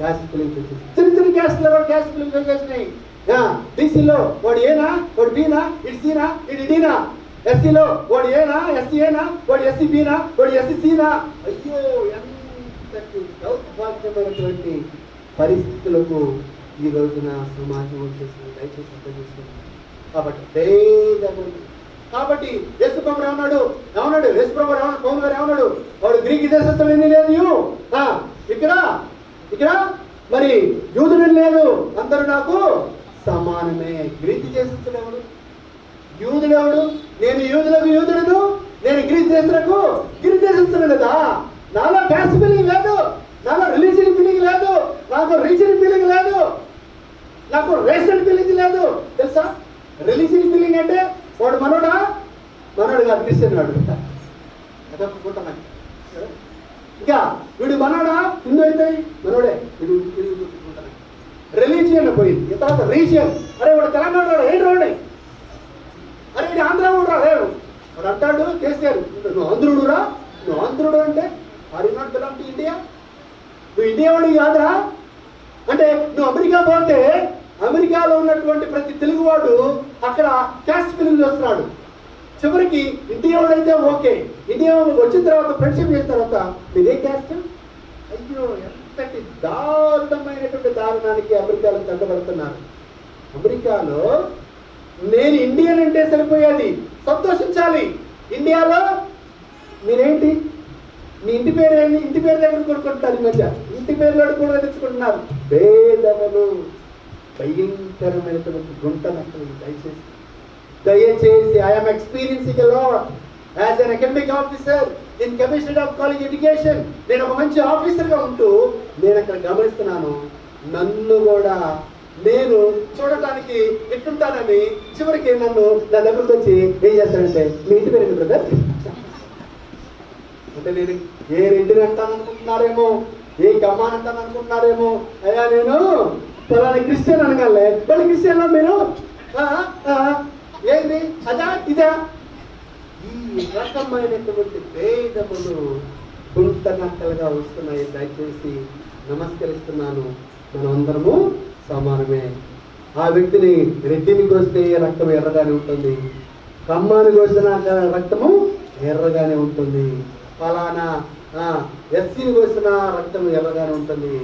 క్యాస్ట్ ఫీలింగ్స్ వచ్చేసి, చిన్న క్యాస్ట్లో కూడా క్యాస్ట్ ఫీలింగ్స్ వచ్చేసినాయి. బీసీలో వాడు ఏనా, వాడు బీనా, ఇటు సీనా, ఇటు డీనా. ఎస్సీలో వాడు ఏనా, ఎస్సీ ఏనా, వాడు ఎస్సీ బీనా, వాడు ఎస్సీ సీనా. అయ్యో, ఎంతటి దౌర్భాగ్యమైనటువంటి పరిస్థితులకు ఈ రోజున సమాజం వచ్చేసింది. దయచేసి అర్థం చేసుకోండి. కాబట్టి యేసుప్రభు ఏమన్నాడు, యేసుప్రభు పౌలు గారు ఏమన్నాడు, వాడు గ్రీక్ దేశస్థుడు ఎన్ని లేదు, ఇక్కడ మరి యూదుడు లేదు, అందరూ నాకు సమానమే. గ్రీక్ దేశస్థుడు ఎవడు, యూదుడు ఎవడు? నేను యూదులకు యూదుడును, నేను గ్రీక్ దేశులకు గ్రీక్ దేశస్థుడు కదా. నాలో క్యాస్ట్ ఫీలింగ్ లేదు, నాలో రిలీజియన్ ఫీలింగ్ లేదు, నాకు రీజన్ ఫీలింగ్ లేదు, నాకు రేషన్ ఫీలింగ్ లేదు. తెలుసా, రిలీజియన్ ఫీలింగ్ అంటే వాడు మనోడు కాదు, క్రిస్టియన్ వాడు. అదొకటి. ఇంకా వీడు మనోడా, హిందూ అయితే మనోడే, వీడు రిలీజియన్ పోయింది. తర్వాత రీజియన్, అరే వాడు తెలంగాణ వాడు, ఏంటి రోడ్, అరే వీడు ఆంధ్ర వాడు రేడు. వాడు అంటాడు కేసీఆర్, నువ్వు ఆంధ్రుడు అంటే are you not belong to India, నువ్వు ఇండియా వాడికి కాదురా అంటే. నువ్వు అమెరికా పోతే అమెరికాలో ఉన్నటువంటి ప్రతి తెలుగువాడు అక్కడ క్యాస్ట్ ఫీలింగ్ చేస్తున్నాడు. చివరికి ఇండియా వాడైతే ఓకే, ఇండియా వచ్చిన తర్వాత ఫ్రెండ్షిప్ చేసిన తర్వాత ఇదే క్యాస్ట్. అయ్యో, ఎంతటి దారుణమైనటువంటి దారుణానికి అమెరికాలో తండబడుతున్నారు. అమెరికాలో నేను ఇండియన్ అంటే సరిపోయేది, సంతోషించాలి. ఇండియాలో మీరేంటి, మీ ఇంటి పేరు ఏంటి, ఇంటి పేరు దగ్గర కొనుక్కుంటారు. ఈ మధ్య ఇంటి పేరులో కూడా తెచ్చుకుంటున్నారు. భేదములు, భయంకరమైనటువంటి గుంట నక్కలు. దయచేసి I'm experiencing lot as an academic officer in commissioner of college education. నేను ఒక మంచి ఆఫీసర్గా ఉంటూ నేను అక్కడ గమనిస్తున్నాను, నన్ను కూడా నేను చూడటానికి ఎట్టుంటానని చివరికి నన్ను నా దగ్గరకు వచ్చి ఏం చేస్తానంటే, మీ ఇంటి పేరు బ్రదర్ అంటే నేను ఏ రెడ్డిని అంటాను అనుకుంటున్నారేమో, ఏ గమ్మాని అంటాను అనుకుంటున్నారేమో. అయ్యా నేను పలానా క్రిస్టియన్ అనగానే, వాళ్ళు క్రిస్టియన్లో మీరు ఏంది అదా ఇదా. ఈ రకమైనటువంటి భేదములు గుంట నక్కలుగా వస్తున్నాయి. దయచేసి నమస్కరిస్తున్నాను, మనం అందరము సమానమే. ఆ వ్యక్తిని రెడ్డిని కోస్తే రక్తం ఎర్రగానే ఉంటుంది, కమ్మాని కోసిన రక్తము ఎర్రగానే ఉంటుంది. ఫలానా ఎస్సీని కోసిన రక్తం ఎర్రగానే ఉంటుంది,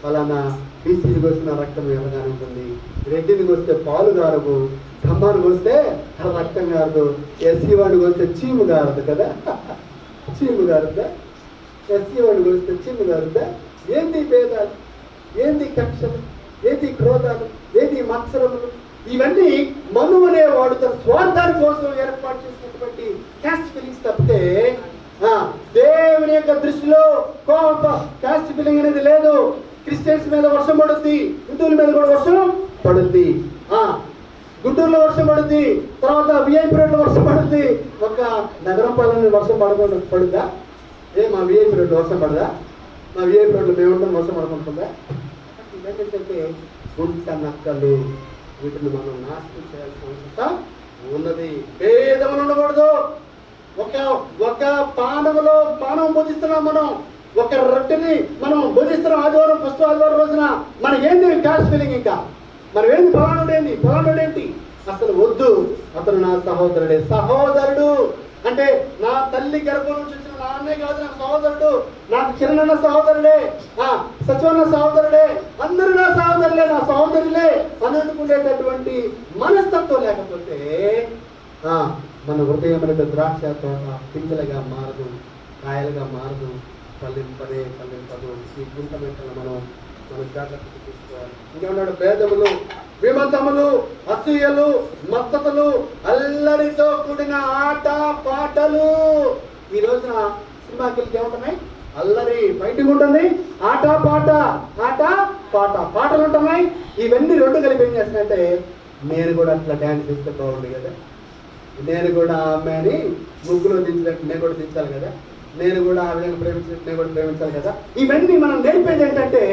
ఫలానా బీసీని కోసిన రక్తం ఎర్రగానే ఉంటుంది, రెడ్డిని కోస్తే పాలు గారదు, కమ్మాను కోస్తే రక్తం గారదు, ఎస్సీ వాడిని కోస్తే చీము గారదు కదా, చీము గారుద్దా, ఎస్సీ వాడిని కోస్తే చీము గారుద్దా? ఏంటి భేదాలు, ఏంటి కక్షలు, ఏంటి క్రోధాలు, ఏంటి మత్సరములు? ఇవన్నీ మనువు అనేవాడు తన స్వార్థాని కోసం ఏర్పాటు చేసినటువంటి క్యాస్ట్ ఫీలింగ్స్ తప్పితే దేవుని యొక్క దృష్టిలో క్యాస్ట్ ఫీలింగ్ అనేది లేదు. క్రిస్టియన్స్ మీద వర్షం పడుద్ది, హిందువుల మీద కూడా వర్షం పడుద్ది, గుంటూరులో వర్షం పడుద్ది, తర్వాత విఐపి రోడ్లో వర్షం పడుద్ది, ఒక నగరం పాలన వర్షం పడుద్దా? మా విఐపి రోడ్లో వర్షం పడదా? మా విఐపి రోడ్లో మేము ఉంటాం వర్షం పడుకుంటుందా? ఇదేంటంటే గుంట నక్కలు, వీటిని మనం నాశనం చేయాల్సిన అవసరం ఉన్నది. భేదములు ఉండకూడదు. ఒక పానములో పానం భోజిస్తున్నాం మనం, ఒక రొట్టెని మనం భోజిస్తున్నాం ఆదివారం, ఫస్ట్ ఆదివారం రోజున. మనకేంటి క్యాస్ట్ ఫీలింగ్? ఇంకా మనం ఏంది ఫలానుడేంటి? అసలు వద్దు. అతను నా సహోదరుడే. సహోదరుడు అంటే నా తల్లి గర్భం నుంచి వచ్చిన నా అన్నే కాదు, నాకు సహోదరుడు. నాకు చిన్న సహోదరుడే, సచివన్న సహోదరుడే, అందరూ నా సహోదరులే, నా సహోదరులే అని అనుకునేటటువంటి మనస్తత్వం లేకపోతే మన హృదయం అనేది ద్రాక్ష తోట పిందెలుగా మారదు, కాయలుగా మారదు, పల్లింపదు. ఈ గుంట మెట్టలు మనం జాగ్రత్తగా తీసుకోవాలి. ఇంకేమన్నాడు? భేదములు, విమతములు, అసూయలు, మత్తతలు, అల్లరితో కూడిన ఆట పాటలు. ఈ రోజున సినిమాకి వెళ్తే ఏముంటున్నాయి? అల్లరి బయటకు ఉంటుంది, ఆట పాటలు ఉంటున్నాయి. ఇవన్నీ రెండు కలిపి ఏం చేస్తున్నాయంటే, నేను కూడా అట్లా డ్యాన్స్ చేస్తే బాగుంది కదా, నేను కూడా ఆ అమ్మాయిని ముగ్గులో దించినట్టు నేను కూడా దించాలి కదా, నేను కూడా ఆ విధంగా ప్రేమించినట్టు నేను కూడా ప్రేమించాలి కదా. ఇవన్నీ మనం నేర్పేది ఏంటంటే,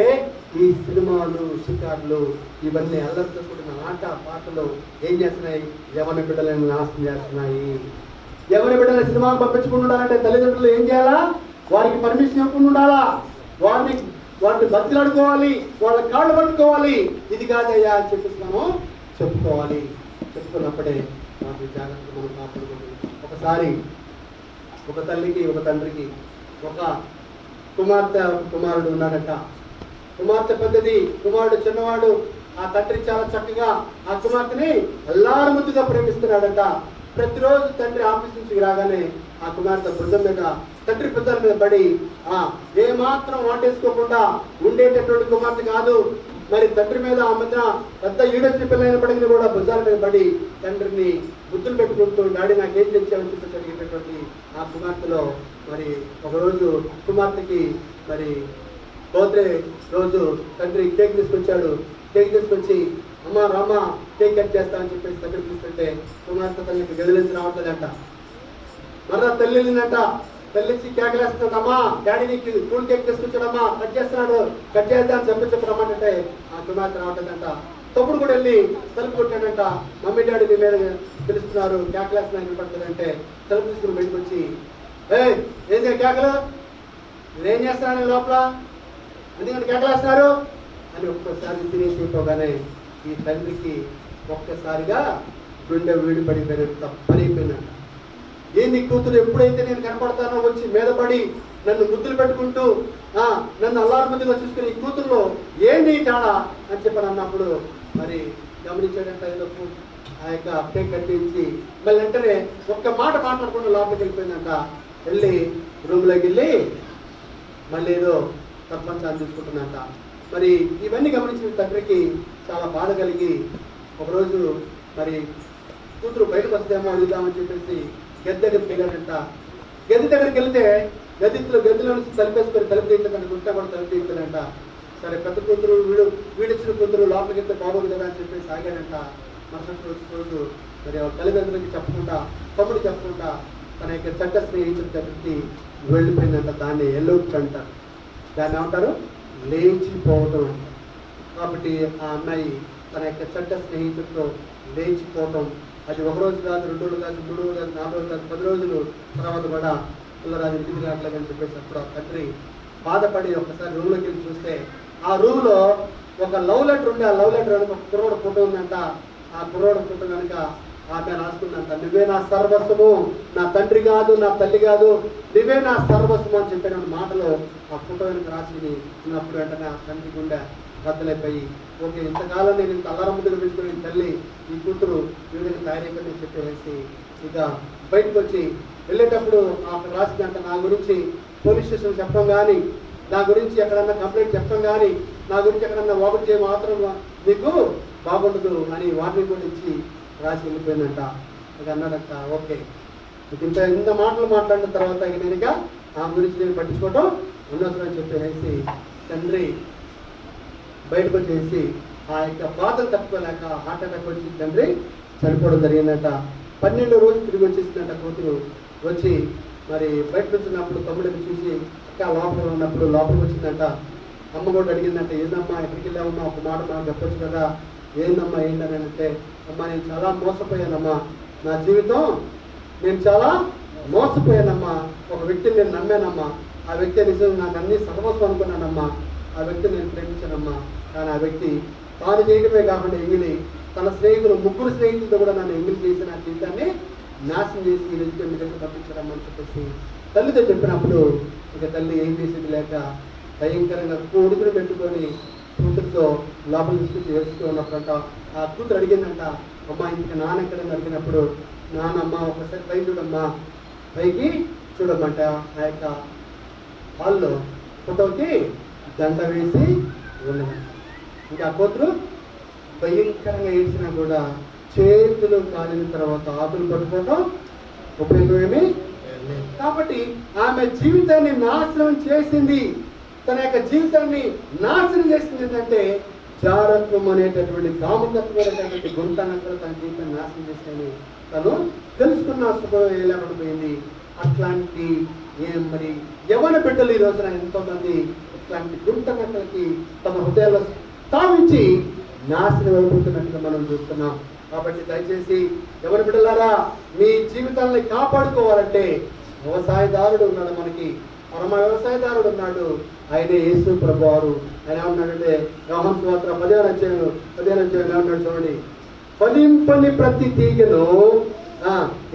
ఈ సినిమాలు, షికార్లు, ఇవన్నీ అల్లరితో కూడిన ఆట పాటలు ఏం చేస్తున్నాయి? యవన బిడ్డలను నాశనం చేస్తున్నాయి. యవన బిడ్డల సినిమాలు పంపించకుండా ఉండాలంటే తల్లిదండ్రులు ఏం చేయాలా? వారికి పర్మిషన్ ఇవ్వకుండా ఉండాలా, వారిని బతిలాడుకోవాలి, వాళ్ళ కాళ్ళు పట్టుకోవాలి. ఇది కాదయ్యా అని చెప్పేసి మనం చెప్పుకోవాలి. చెప్పుకున్నప్పుడే వాటి జాగ్రత్తగా మనం కాపాడుకోవాలి. ఒకసారి ఒక తల్లికి ఒక తండ్రికి ఒక కుమారుడు ఉన్నాడట. కుమార్తె పెద్దది, కుమారుడు చిన్నవాడు. ఆ తండ్రి చాలా చక్కగా ఆ కుమార్తెని అల్లారు ముద్దుగా ప్రేమిస్తున్నాడట. ప్రతిరోజు తండ్రి ఆఫీస్ నుంచి రాగానే ఆ కుమార్తె భుజం మీద, తండ్రి భుజాల మీద పడి ఏ మాత్రం వాటేసుకోకుండా ఉండేటటువంటి కుమార్తె కాదు. మరి తండ్రి మీద ఆ మధ్య పెద్ద ఈడొచ్చిన పిల్లైనప్పటికీ కూడా భుజాల మీద పడి తండ్రిని బుద్ధులు పెట్టుకుంటూ, డాడీ నాకేం తెచ్చామని చెప్పి జరిగేటటువంటి ఆ కుమార్తెలో మరి ఒకరోజు కుమార్తెకి మరి బర్త్డే రోజు తండ్రి కేక్ తీసుకొచ్చాడు. కేక్ తీసుకొచ్చి అమ్మ రామ కేక్ కట్ చేస్తా అని చెప్పేసి తండ్రి తీసుకుంటే కుమార్తె తల్లికి గదిలించి రావట్లేదంట. మరలా తల్లి వెళ్ళిందంట. తల్లిచ్చి కేకలేస్తున్నాడు, అమ్మా డాడీ నీకు కూల్ కేక్ తీసుకొచ్చాడమ్మా, కట్ చేస్తున్నాడు, కట్ చేద్దాం అని చెప్పరమ్మంటే ఆ కుమార్తె రావట్లేదంట. తప్పుడు కూడా వెళ్ళి తలుపు కొట్టాడంట. మమ్మీ డాడీ మీ మీద పిలుస్తున్నారు, కేకలేస్తున్నారు పడుతుందంటే తలుపు తీసుకుని బయటకు వచ్చి, ఏంటి కేకలు, నేనేం చేస్తున్నాను లోపల, ఎందుకంటే కేకలేస్తున్నారు అని ఒక్కసారి తినేసిపోగానే ఈ తండ్రికి ఒక్కసారిగా గుండె వీడి పడిపోయినంత పడిపోయినట్ట. ఏంది కూతురు ఎప్పుడైతే నేను కనపడతానో వచ్చి మీద పడి నన్ను ముద్దులు పెట్టుకుంటూ నన్ను అల్లారు ముద్దుగా చూసుకుని ఈ కూతురులో ఏంది తేడా అని చెప్పని అన్నప్పుడు మరి గమనించాడంట. ఏదో ఆ యొక్క కేక్ కట్టించి మళ్ళీ వెంటనే ఒక్క మాట మాట్లాడకుండా లోపలికి వెళ్ళిపోయిందంట. వెళ్ళి రూమ్లోకి వెళ్ళి మళ్ళీ ఏదో సర్పంచాన్ని చూసుకుంటుందంట. మరి ఇవన్నీ గమనించిన తండ్రికి చాలా బాధ కలిగి ఒకరోజు మరి కూతురు బయటకు వస్తేమో అడుగుదామని చెప్పేసి గద్దె దగ్గరికి వెళ్ళాడంట. గద్దె దగ్గరికి వెళ్తే గదిలో నుంచి తలిపేసుకొని తలుపు తీయలేదంట, గుంట కూడా తలుపు తీయలేదంట. సరే పెద్ద కూతురు వీడిచ్చిన కూతురు లోపలికి వెళ్తే బాగోదు కదా అని చెప్పేసి ఆగాడంట. మరుసటి రోజు మరి తల్లిదండ్రులకి చెప్పకుండా, తమ్ముడు చెప్పకుండా తన యొక్క చెడ్డ స్నేహితుడి దగ్గరికి వెళ్ళిపోయిందంట. దాన్ని ఎల్లోట్ అంటారు, దాన్ని ఏమంటారు, లేచిపోవటం అంట. కాబట్టి ఆ అమ్మాయి తన యొక్క చెడ్డ స్నేహితుడితో లేచిపోవటం, అది ఒక రోజు కాదు, 2 రోజులు కాదు, 3 రోజులు కాదు, 4 రోజులు కాదు, 10 రోజులు తర్వాత కూడా పిల్లరాజు ఇంటికి రావట్లేదని చెప్పేసి అప్పుడు ఆ తండ్రి బాధపడి ఒకసారి రూమ్లోకి వెళ్ళి చూస్తే ఆ రూమ్లో ఒక లవ్ లెటర్ ఉంది. ఆ లవ్ లెటర్ కనుక ఒక కుర్రోడు ఫోటో ఉందంట. ఆ కుర్రోడు ఫోటో కనుక ఆమె రాసుకుందంట, నువ్వే నా సర్వస్వము, నా తండ్రి కాదు, నా తల్లి కాదు, నీవే నా సర్వస్వం అని చెప్పిన మాటలు ఆ ఫోటో వెనుక రాసి ఉన్నప్పుడు వెంటనే ఆ తండ్రి గుండె బద్దలైపోయి, ఓకే, ఇంతకాలం నేను ఇంత అల్లారం ముద్దుగా పెట్టుకుని తల్లి ఈ కూతురు ఈ విధంగా తయారైపోయిందని చెప్పేసి ఇక బయటకు వచ్చి వెళ్ళేటప్పుడు అక్కడ రాసిందంట, నా గురించి పోలీస్ స్టేషన్ చెప్పడం కానీ, నా గురించి ఎక్కడన్నా కంప్లైంట్ చెప్పడం కానీ, నా గురించి ఎక్కడన్నా ఓపెన్ చేయ మాత్రం మీకు బాగుండదు అని వార్నింగ్ కూడా ఇచ్చి రాసి వెళ్ళిపోయిందంట. ఇక అన్నాడంట, ఓకే, ఇంత మాటలు మాట్లాడిన తర్వాత ఇక నేను ఇక ఆ గురించి నేను పట్టించుకోవటం ఉండదు అని చెప్పేసి తండ్రి బయటకు వచ్చేసి ఆ యొక్క బాధలు తప్పుకోలేక హార్ట్ అటాక్ వచ్చి తండ్రి చనిపోవడం జరిగిందంట. 12 రోజులు తిరిగి వచ్చేసిందంట కూతురు. వచ్చి మరి బయట వచ్చినప్పుడు తమ్ముడిని చూసి అక్క లోపల ఉన్నప్పుడు లోపలికి వచ్చిందంట. అమ్మ కూడా అడిగిందంట, ఏందమ్మా ఎక్కడికి వెళ్ళామమ్మా, ఒక మాట మనం చెప్పొచ్చు కదా, ఏందమ్మా ఏంటని అంటే, అమ్మా నేను చాలా మోసపోయానమ్మా, నా జీవితం నేను చాలా మోసపోయానమ్మా, ఒక వ్యక్తిని నేను నమ్మానమ్మా, ఆ వ్యక్తి నిజం నాకు అన్ని సర్వస్వం అనుకున్నానమ్మా, ఆ వ్యక్తిని నేను ప్రేమించానమ్మా, కానీ ఆ వ్యక్తి తాను చేయడమే కాకుండా ఎంగిలి తన స్నేహితులు 3 స్నేహితులతో కూడా నన్ను ఎంగిలి చేసి నా జీవితాన్ని నాశనం చేసి ఈ రోజుకి మీ దగ్గర పంపించడమ్మని చెప్పేసి తల్లితో చెప్పినప్పుడు ఇక తల్లి ఏం చేసేది లేక భయంకరంగా కొడుకుని పెట్టుకొని కూతురుతో లోపల తీసుకొచ్చి ఏడుస్తూ ఉన్నప్పుడంట ఆ కూతురు అడిగిందంట, అమ్మ ఇంటికి నాన్న ఎక్కడని అడిగినప్పుడు, నాన్నమ్మ ఒకసారి పై చూడమ్మా, పైకి చూడమంట ఆ యొక్క హాల్లో ఫోటోకి దండ వేసి ఉన్నదంట. ఇంకా ఆ కూతురు భయంకరంగా ఏడ్చినా కూడా చేతులు కాలిన తర్వాత ఆకులు పట్టుకోవడం ఉపయోగమేమి లేదు. కాబట్టి ఆమె జీవితాన్ని నాశనం చేసింది, తన యొక్క జీవితాన్ని నాశనం చేసింది ఏంటంటే జారత్వం అనేటటువంటి కామకత్వమైనటువంటి గుంటనంతా తన జీవితాన్ని నాశనం చేసిందని తను తెలుసుకున్న శుభం లేకపోయింది. అట్లాంటి మరి యవ్వన బిడ్డలు ఈ రోజున ఎంతోమంది ఇట్లాంటి గుంటనక్కలకి తమ హృదయాల్లో స్థాపించి నాశనం అయిపోతున్నట్టుగా మనం చూస్తున్నాం. కాబట్టి దయచేసి ఎవరి బిడ్డలారా, మీ జీవితాన్ని కాపాడుకోవాలంటే వ్యవసాయదారుడు ఉన్నాడు, మనకి పరమ వ్యవసాయదారుడు ఉన్నాడు, ఆయనే యేసు ప్రభువారు. ఆయన ఏమన్నాడంటే యోహాను సువార్త 10వ అధ్యాయం ఏమన్నాడు చూడండి, ఫలింపని ప్రతి తీగను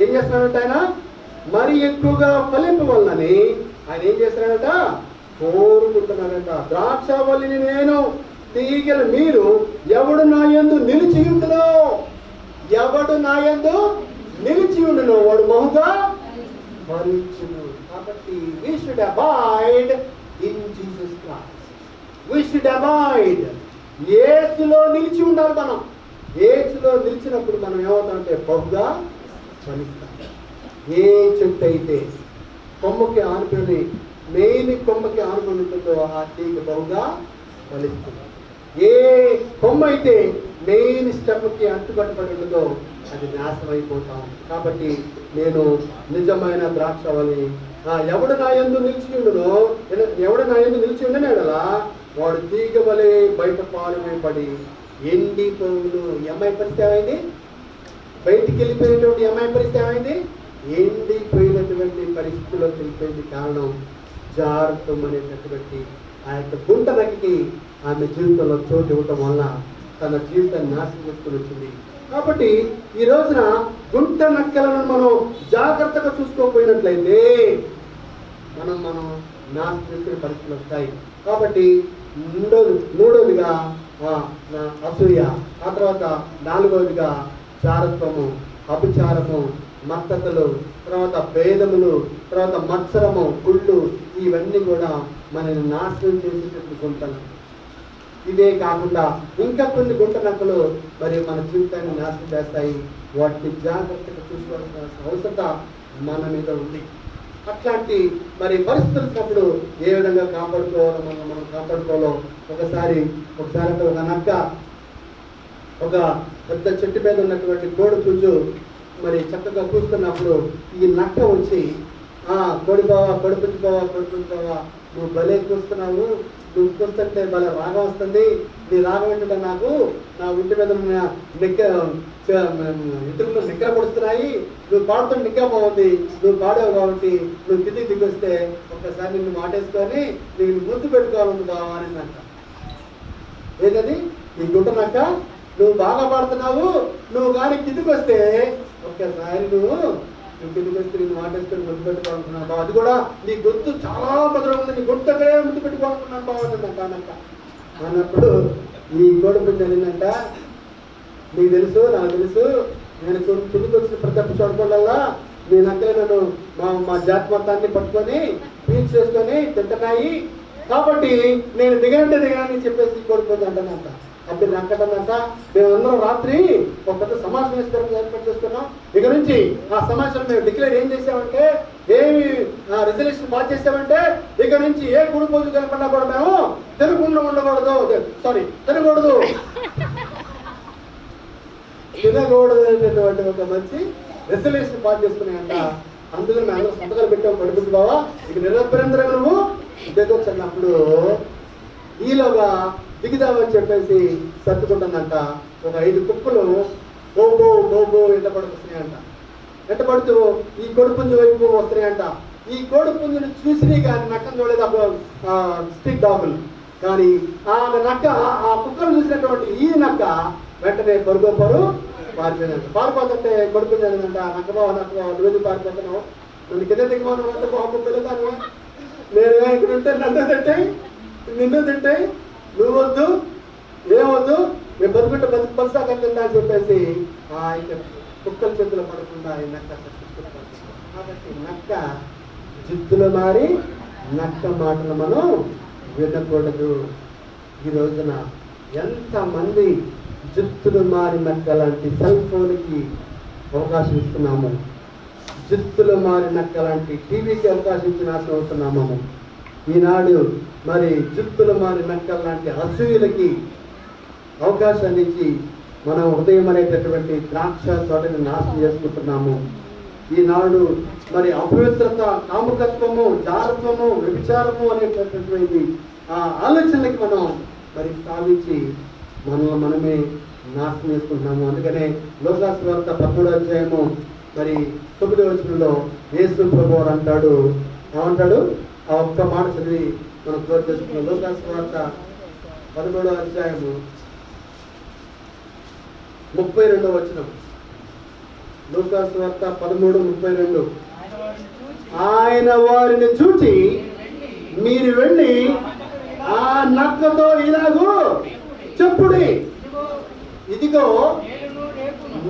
ఏం చేస్తున్నాడంటే ఆయన మరి ఎక్కువగా ఫలింపవల్లని ఆయన ఏం చేస్తున్నాడట, కోరుకుంటున్నాడట. ద్రాక్షవల్లిని నేను, తీగలు మీరు, ఎవడు నా యందు నిలిచి ఉండునో, ఎవడు నా యందు నిలిచి ఉండునో వాడు బహుగా ఫలించును. కాబట్టి we should abide in Jesus Christ. We should abide. యేసులో నిలిచి ఉండాలి. మనం యేసులో నిలిచినప్పుడు మనం ఏమవుతామంటే బహుగా ఫలిస్తాం. ఏ చెట్టు అయితే కొమ్మకి ఆనుకొని మెయిన్ కొమ్మకి ఆనుకొని ఉంటుందో ఆ తీగ బహుగా ఫలిస్తుంది. ఏ కొమ్మ అయితే మెయిన్ స్టెమ్కి అంటుకట్టుబడి ఉంటుందో అది నాశనం అయిపోతాం. కాబట్టి నేను నిజమైన ద్రాక్షవల్లి, ఎవడు నా యందు నిలిచి ఉండునో, ఎవడు నా యందు నిలిచి ఉండనేడలా వాడు తీగ వలె బయట పాలు పడి ఎండిపోవును. అమ్మాయి పరిస్థితి ఏమైంది? బయటికి వెళ్ళిపోయినటువంటి అమ్మాయి పరిస్థితి ఏమైంది? ఎండిపోయినటువంటి పరిస్థితిలో వెళ్ళిపోయింది. కారణం జారత్వం అనేటటువంటి ఆ యొక్క గుంట నక్కి ఆమె జీవితంలో చోటు ఇవ్వటం వలన తన జీవితాన్ని నాశనం చేసుకుని వచ్చింది. కాబట్టి ఈ రోజున గుంట నక్కలను మనం జాగ్రత్తగా చూసుకోకపోయినట్లయితే మనం నాశనం చేసుకునే పరిస్థితులు వస్తాయి. కాబట్టి మూడవదిగా అసూయ, ఆ తర్వాత 4వదిగా జారత్వము, అపచారము, మత్తతలు, తర్వాత భేదములు, తర్వాత మత్సరము, కుళ్ళు, ఇవన్నీ కూడా మనల్ని నాశనం చేసేటటువంటి గుంటలు. ఇవే కాకుండా ఇంకా కొన్ని గుంట నక్కలు మరి మన జీవితాన్ని నాశనం చేస్తాయి. వాటిని జాగ్రత్తగా చూసుకోవాల్సిన అవసరత మన మీద ఉంది. అట్లాంటి మరి పరిస్థితులు వచ్చినప్పుడు ఏ విధంగా కాపాడుకోవాలో మనం కాపాడుకోవాలో ఒకసారి ఒక నక్క ఒక పెద్ద చెట్టు మీద ఉన్నటువంటి కోడి పుంజు మరి చక్కగా కూస్తున్నప్పుడు ఈ నక్క వచ్చి కోడి పుంజు బావా నువ్వు భలే కూస్తున్నావు, నువ్వు కూస్తుంటే భలే రాగం వస్తుంది, నీ రాగం ఏంటంటే నాకు నా ఇంటి మీద ఇతరులు నిగ్గర పడుతున్నాయి, నువ్వు పాడుతున్న నిగ్గర బాగుంది, నువ్వు పాడావు కాబట్టి నువ్వు కిందికి దిగొస్తే ఒక్కసారి నిన్ను మాటేసుకొని నేను ముద్దు పెట్టుకోవాలని బావా అని అంట. ఏదని నీ గుంటనక్క, నువ్వు బాగా పాడుతున్నావు, నువ్వు కానీ కిందికి వస్తే ఒక్కసారి నువ్వు నువ్వు కిందకి వస్తే నేను మాటేసుకొని ముద్దు పెట్టుకోవాలనుకున్నాను బావ, అది కూడా నీ గొంతు చాలా మధురం ఉంది, నీ గొంతుకే ముద్దు పెట్టుకోవాలనుకున్నాను బావ అన్నట్ట. అన్నప్పుడు ఈ కోడిపుంజ ఏంటంట, నీకు తెలుసు నాకు తెలుసు, నేను కిందకి వచ్చిన ప్రతి ఒక్క చూడకుండా నీ నక్కలే నన్ను మా జాతి మొత్తాన్ని పట్టుకొని పీచ్ చేసుకొని తింటున్నాయి, కాబట్టి నేను దిగనంటే దిగనని చెప్పేసి కోడిపుంజ అంటానంట. అప్పుడు నక్కటందంట, మేమందరం రాత్రి ఒక పెద్ద సమావేశం ఏర్పాటు చేసుకున్నాం. ఇక నుంచి ఆ సమావేశం మేము డిక్లేర్ ఏం చేసామంటే, ఏమి రిజల్యూషన్ పాస్ చేసామంటే, ఇక నుంచి ఏ గుడి పూజ కనుకున్నా కూడా మేము తినకుండా ఉండకూడదు, తినకూడదు అనేటువంటి ఒక మంచి రిజల్యూషన్ పాస్ చేసుకున్నాయంట. అందులో మేము అందరూ సంతకాలు పెట్టాము. పడుతుంది బావా, ఇక నిరభ్యంతరంగా నువ్వు దిగొచ్చు అన్నప్పుడు ఈలోగా దిగుదామని చెప్పేసి సర్దుకుంటుందంట. ఒక 5 కుక్కలు బోబో బోబో ఎంట పడుతున్నాయంట. ఎంట పడుతూ ఈ కోడిపుంజు వైపు వస్తున్నాయంట. ఈ కోడిపుంజుని చూసి కానీ నక్కను చూడలేదు అప్పుడు స్టిక్ డాగులు, కానీ ఆ నక్క ఆ కుక్కలు చూసినటువంటి ఈ నక్క వెంటనే పరుగు పారిపోయిందంట. పారిపోతుంటే కోడిపుంజు అనేదంట, నక్కబావ నువ్వు పారిపోతున్నావు, నన్ను కింద దిగమను అంటే బాబు పిల్లతాను, నేను ఇక్కడ ఉంటే నిన్ను తింటే నువ్వు వద్దు, ఏమొద్దు, మేము బతుకుంటే బతుకుపరుసాక తిందా అని చెప్పేసి ఆ ఇక కుక్కల చేతులు పడకుండా ఈ నక్క కాబట్టి నక్క జిత్తులు మారి నక్క మాటలు మనం వినకూడదు. ఈ రోజున ఎంతమంది జిత్తులు మారి నక్క లాంటి సెల్ ఫోన్కి అవకాశం ఇస్తున్నాము, జిత్తులు మారి నక్క లాంటి టీవీకి అవకాశం ఇచ్చి నాశనం అవుతున్నాము. ఈనాడు మరి జిత్తులు మారి నక్కల లాంటి అసూయులకి అవకాశాన్ని ఇచ్చి మనం హృదయం అనేటటువంటి ద్రాక్ష తోటని నాశనం చేసుకుంటున్నాము. ఈనాడు మరి అపవిత్రత, కాముకత్వము, జారత్వము, వ్యభిచారము అనేటటువంటి ఆ ఆలోచనలకి మనం మరి స్థాపించి మనల్ని మనమే నాశనం చేసుకుంటున్నాము. అందుకనే లోకాసు వార్త 13వ అధ్యాయము మరి 9వ వచనంలో యేసు ప్రభువు అంటాడు, ఏమంటాడు, ఆ ఒక్క మాట చదివి మనం క్లోజ్ చేసుకున్నాం. లోకాసు వార్త 13వ అధ్యాయము 32వ వచనం. లోకాసు వార్త 13:32. ఆయన వారిని చూచి మీరు వెళ్ళి ఆ నక్కతో ఇలాగూ చెప్పుడి, ఇదిగో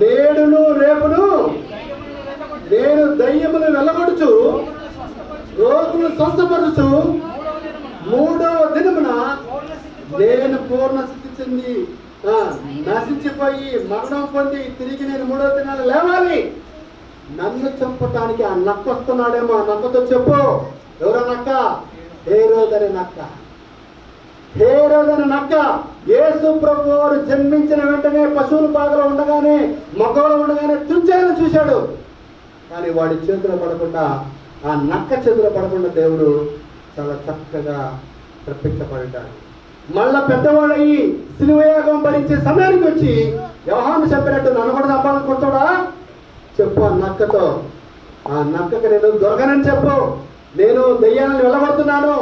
నేడును రేపును నేను దయ్యములు వెళ్ళగొడుచు రోగులు స్వస్థపరచు 3వ దినమున నేను పూర్ణ స్థితి చెంది నశించిపోయి మరణం పొంది తిరిగి నేను 3వ దినాలు లేవాలి. నన్ను చంపటానికి ఆ నక్క వస్తున్నాడేమో, ఆ నక్కతో చెప్పు. ఎవరో నక్క? హేరోదనే నక్క. హేరోదనే నక్క యేసు ప్రభువు జన్మించిన వెంటనే పశువుల పాకలో ఉండగానే, మగవాళ్ళు ఉండగానే తుంచేయాలని చూశాడు. కానీ వాడి చేతిలో పడకుండా, ఆ నక్క చేతిలో పడకుండా దేవుడు చాలా చక్కగా తప్పించబడ్డాడు. మళ్ళా పెద్దవాడయ్యి శిలువయాగం భరించే సమయానికి వచ్చి యోహాను చెప్పినట్టు నన్ను కూడా చంపాలనుకుంటాడా? చెప్పు ఆ నక్కతో. ఆ నక్కకి నేను దొరకనని చెప్పు. నేను దయ్యాలను వెళ్ళగొడుతున్నాను,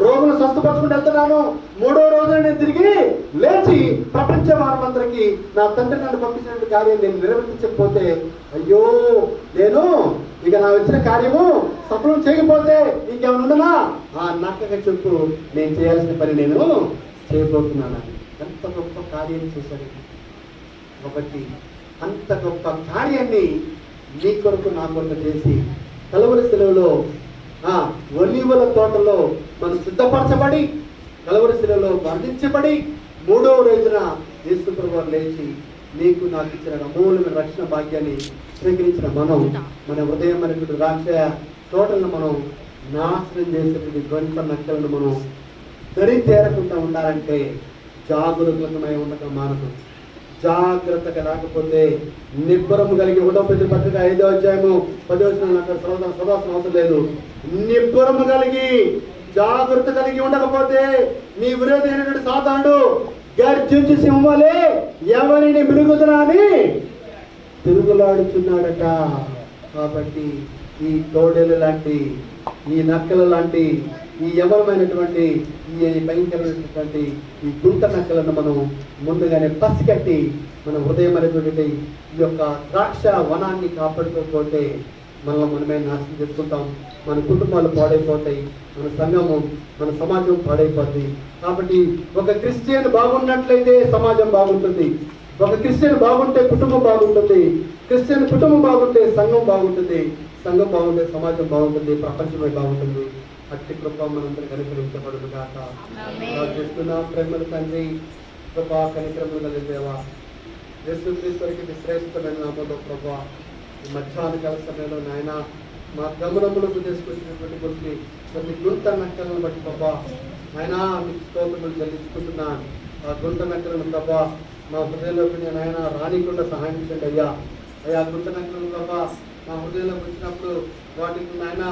రోగులు స్వస్థపరచుకుంటూ వెళ్తున్నాను, 3వ రోజున నేను తిరిగి లేచి ప్రపంచ మానవందరికి నా తండ్రి నన్ను పంపించినటువంటి కార్యం నేను నిర్వర్తించకపోతే, అయ్యో నేను ఇక నా వచ్చిన కార్యము సఫలం చేయకపోతే ఇంకేమైనా ఉండనా? ఆ నక్కకి చెప్పు, నేను చేయాల్సిన పని నేను చేయబోతున్నాను. ఎంత గొప్ప కార్యం చేశాడు. కాబట్టి అంత గొప్ప కార్యాన్ని నీ కొరకు నా కొరకు చేసి కలువరి శిలువలో ఒలీవల తోటలో మనం సిద్ధపరచబడి కలువరి శిలువలో బంధించబడి 3వ రోజున యేసు ప్రభువు లేచి నీకు నాకు ఇచ్చిన అమూల్యమైన రక్షణ భాగ్యాన్ని స్వీకరించిన మనం మన హృదయం అనేటువంటి ద్రాక్ష తోటలను మనం నాశనం చేసేటువంటి గొంత నక్కలను మనం దరి తేరకుండా ఉండాలంటే జాగరూకమై ఉండక మానదు. జాగ్రత్తగా రాకపోతే నిబ్బరము కలిగి 1వ పేతురు పత్రిక 5వ అధ్యాయము 10వ వచనం అక్కడ చదవాల్సిన అవసరం లేదు. నిబ్బరము కలిగి జాగ్రత్త కలిగి ఉండకపోతే నీ విరోధి అయినటువంటి సాతానుడు గర్జించి సింహలే ఎవరిని మిరుగుతున్నా అని తిరుగులాడుచున్నాడట. కాబట్టి ఈ తోడేలు లాంటి, ఈ నక్కల లాంటి, ఈ యవనమైనటువంటి ఈ భయంకరమైనటువంటి ఈ గుంట నక్కలను మనం ముందుగానే పసిగట్టి మన హృదయం అనేటువంటి ఈ యొక్క ద్రాక్ష వనాన్ని కాపాడుకోకపోతే మనల్ని మనమే నాశనం చేసుకుంటాం, మన కుటుంబాలు పాడైపోతాయి, మన సంఘము మన సమాజం పాడైపోతుంది. కాబట్టి ఒక క్రిస్టియన్ బాగున్నట్లయితే సమాజం బాగుంటుంది, ఒక క్రిస్టియన్ బాగుంటే కుటుంబం బాగుంటుంది, క్రిస్టియన్ కుటుంబం బాగుంటే సంఘం బాగుంటుంది, సంఘం బాగుంటే సమాజం బాగుంటుంది, ప్రపంచమే బాగుంటుంది. అట్టి కృప మనందరికీ అనుగ్రహించబడును గాక. చేస్తున్న ప్రేమల తండ్రి, కృపా కనికరములు కలిగిన దేవా, యేసుక్రీస్తుకి శ్రేష్టమైన నామములో ప్రభా, ఈ మధ్యాహ్న కాల సమయంలో నాయన మా గమనములకు తీసుకొచ్చినటువంటి కొన్ని గుంట నక్కలను బట్టి ప్రభా ఆయన మీకు స్తోత్రములు చెల్లించుకుంటున్నాను. ఆ గుంట నక్కలను ప్రభా మా హృదయంలోకి నాయన రానికుండా సహాయించండి అయ్యా. అయ్యా గుంట నక్కలను ప్రభా మా హృదయంలోకి వచ్చినప్పుడు వాటికి నాయన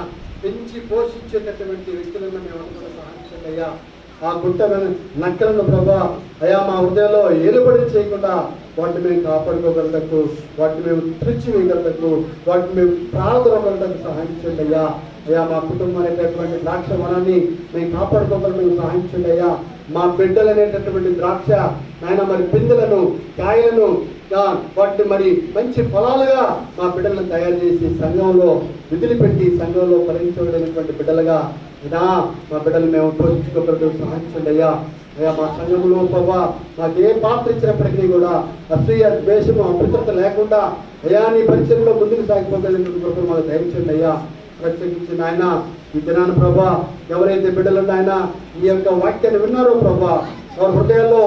పెంచి పోషించేటటువంటి వ్యక్తులను మేము అనుకున్న సహాయించండి అయ్యా. ఆ గుంట నక్కలను ప్రభా అయ్యా మా హృదయంలో ఏలుబడి చేయకుండా వాటిని మేము కాపాడుకోగలటకు, వాటిని మేము త్రిచ్చివేయగలటకు, వాటిని మేము ప్రార్థనగలటకు సహాయించండి అయ్యా. అయ్యా మా కుటుంబం అనేటటువంటి ద్రాక్ష వనాన్ని మేము కాపాడుకోగలను సహాయించండి అయ్యా. మా బిడ్డలు అనేటటువంటి ద్రాక్ష నాయన మరి పిందెలను కాయలను వాటిని మరి మంచి ఫలాలుగా మా బిడ్డలను తయారు చేసి సంఘంలో విధులు పెట్టి సంఘంలో ఫలించబడినటువంటి బిడ్డలుగా అయినా మా బిడ్డలు మేము పోషించుకోగలటకు సహాయించండి అయ్యా. అయ్యా మా సంఘంలో ప్రభా మాకు ఏ పాత్ర ఇచ్చినప్పటికీ కూడా అసూయ ద్వేషము అమృతత లేకుండా అయ్యా నీ పరిచయంలో ముందుకు సాగిపోగలిగినటువంటి కృపను మాకు దయచేయండి అయ్యా. ప్రత్యేకించి ఆయన ఈ దినాన్ని ప్రభా ఎవరైతే బిడ్డలు ఆయన ఈ యొక్క వాక్యాన్ని విన్నారో ప్రభా వారి హృదయాల్లో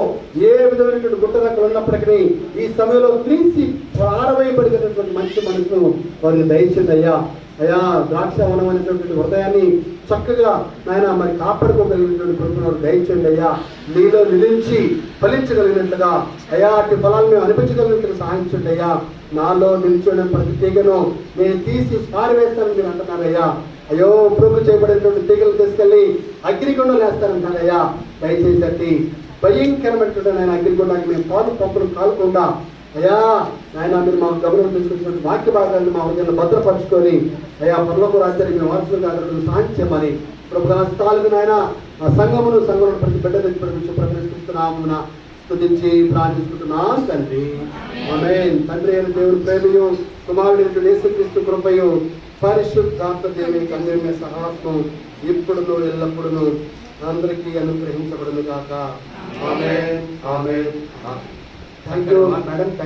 ఏ విధమైనటువంటి గుట్టరక్కలు ఉన్నప్పటికీ ఈ సమయంలో తీసి ఆరవేయబడినటువంటి మంచి మనసును వారికి దయచేయండి అయ్యా. అయ్యా ద్రాక్ష వనమైనటువంటి హృదయాన్ని చక్కగా నాయన మరి కాపాడుకోగలిగినటువంటి కృపను దయచేయండి అయ్యా. నీలో నిలిచి ఫలించగలిగినట్లుగా అయ్యా అటు ఫలాలు మేము అనిపించగలిగినట్లుగా సహాయించండి అయ్యా. నాలో నిలిచిన ప్రతి తీగను నేను తీసి పారివేస్తానని మీరు అంటున్నారయ్యా. అయ్యో ప్రభు చేయబడినటువంటి తీగలు తీసుకెళ్ళి అగ్నిగుండం వేస్తానంటున్నారయ్యా. దయచేసి అట్టి భయంకరమైనటువంటి నేను అగ్నిగుండానికి మేము పంపులు కాలకుండా అయ్యా నాయన మీరు మా గమనం తీసుకొచ్చినటువంటి వాక్య భాగాలను మా హృదయాన్ని భద్రపరుచుకొని అయ్యా పరలోక రాజ్యాన్ని మేము వారసులుగా సాధించమని ప్రభు హస్తాలకు నాయన ఆ సంఘమును ప్రతి బిడ్డ దగ్గర ప్రవేశిస్తున్నామున స్తుతించి ప్రార్థిస్తున్నాం తండ్రి. ఆమేన్. తండ్రి అయిన దేవుని ప్రేమయు కుమారుడైన యేసుక్రీస్తు కృపయు పరిశుద్ధాత్మ దేవుని కన్యమైన సహాయము ఇప్పుడును ఎల్లప్పుడును అందరికీ అనుగ్రహించబడును గాక. ఆమేన్. ఆమేన్. Thank you madam.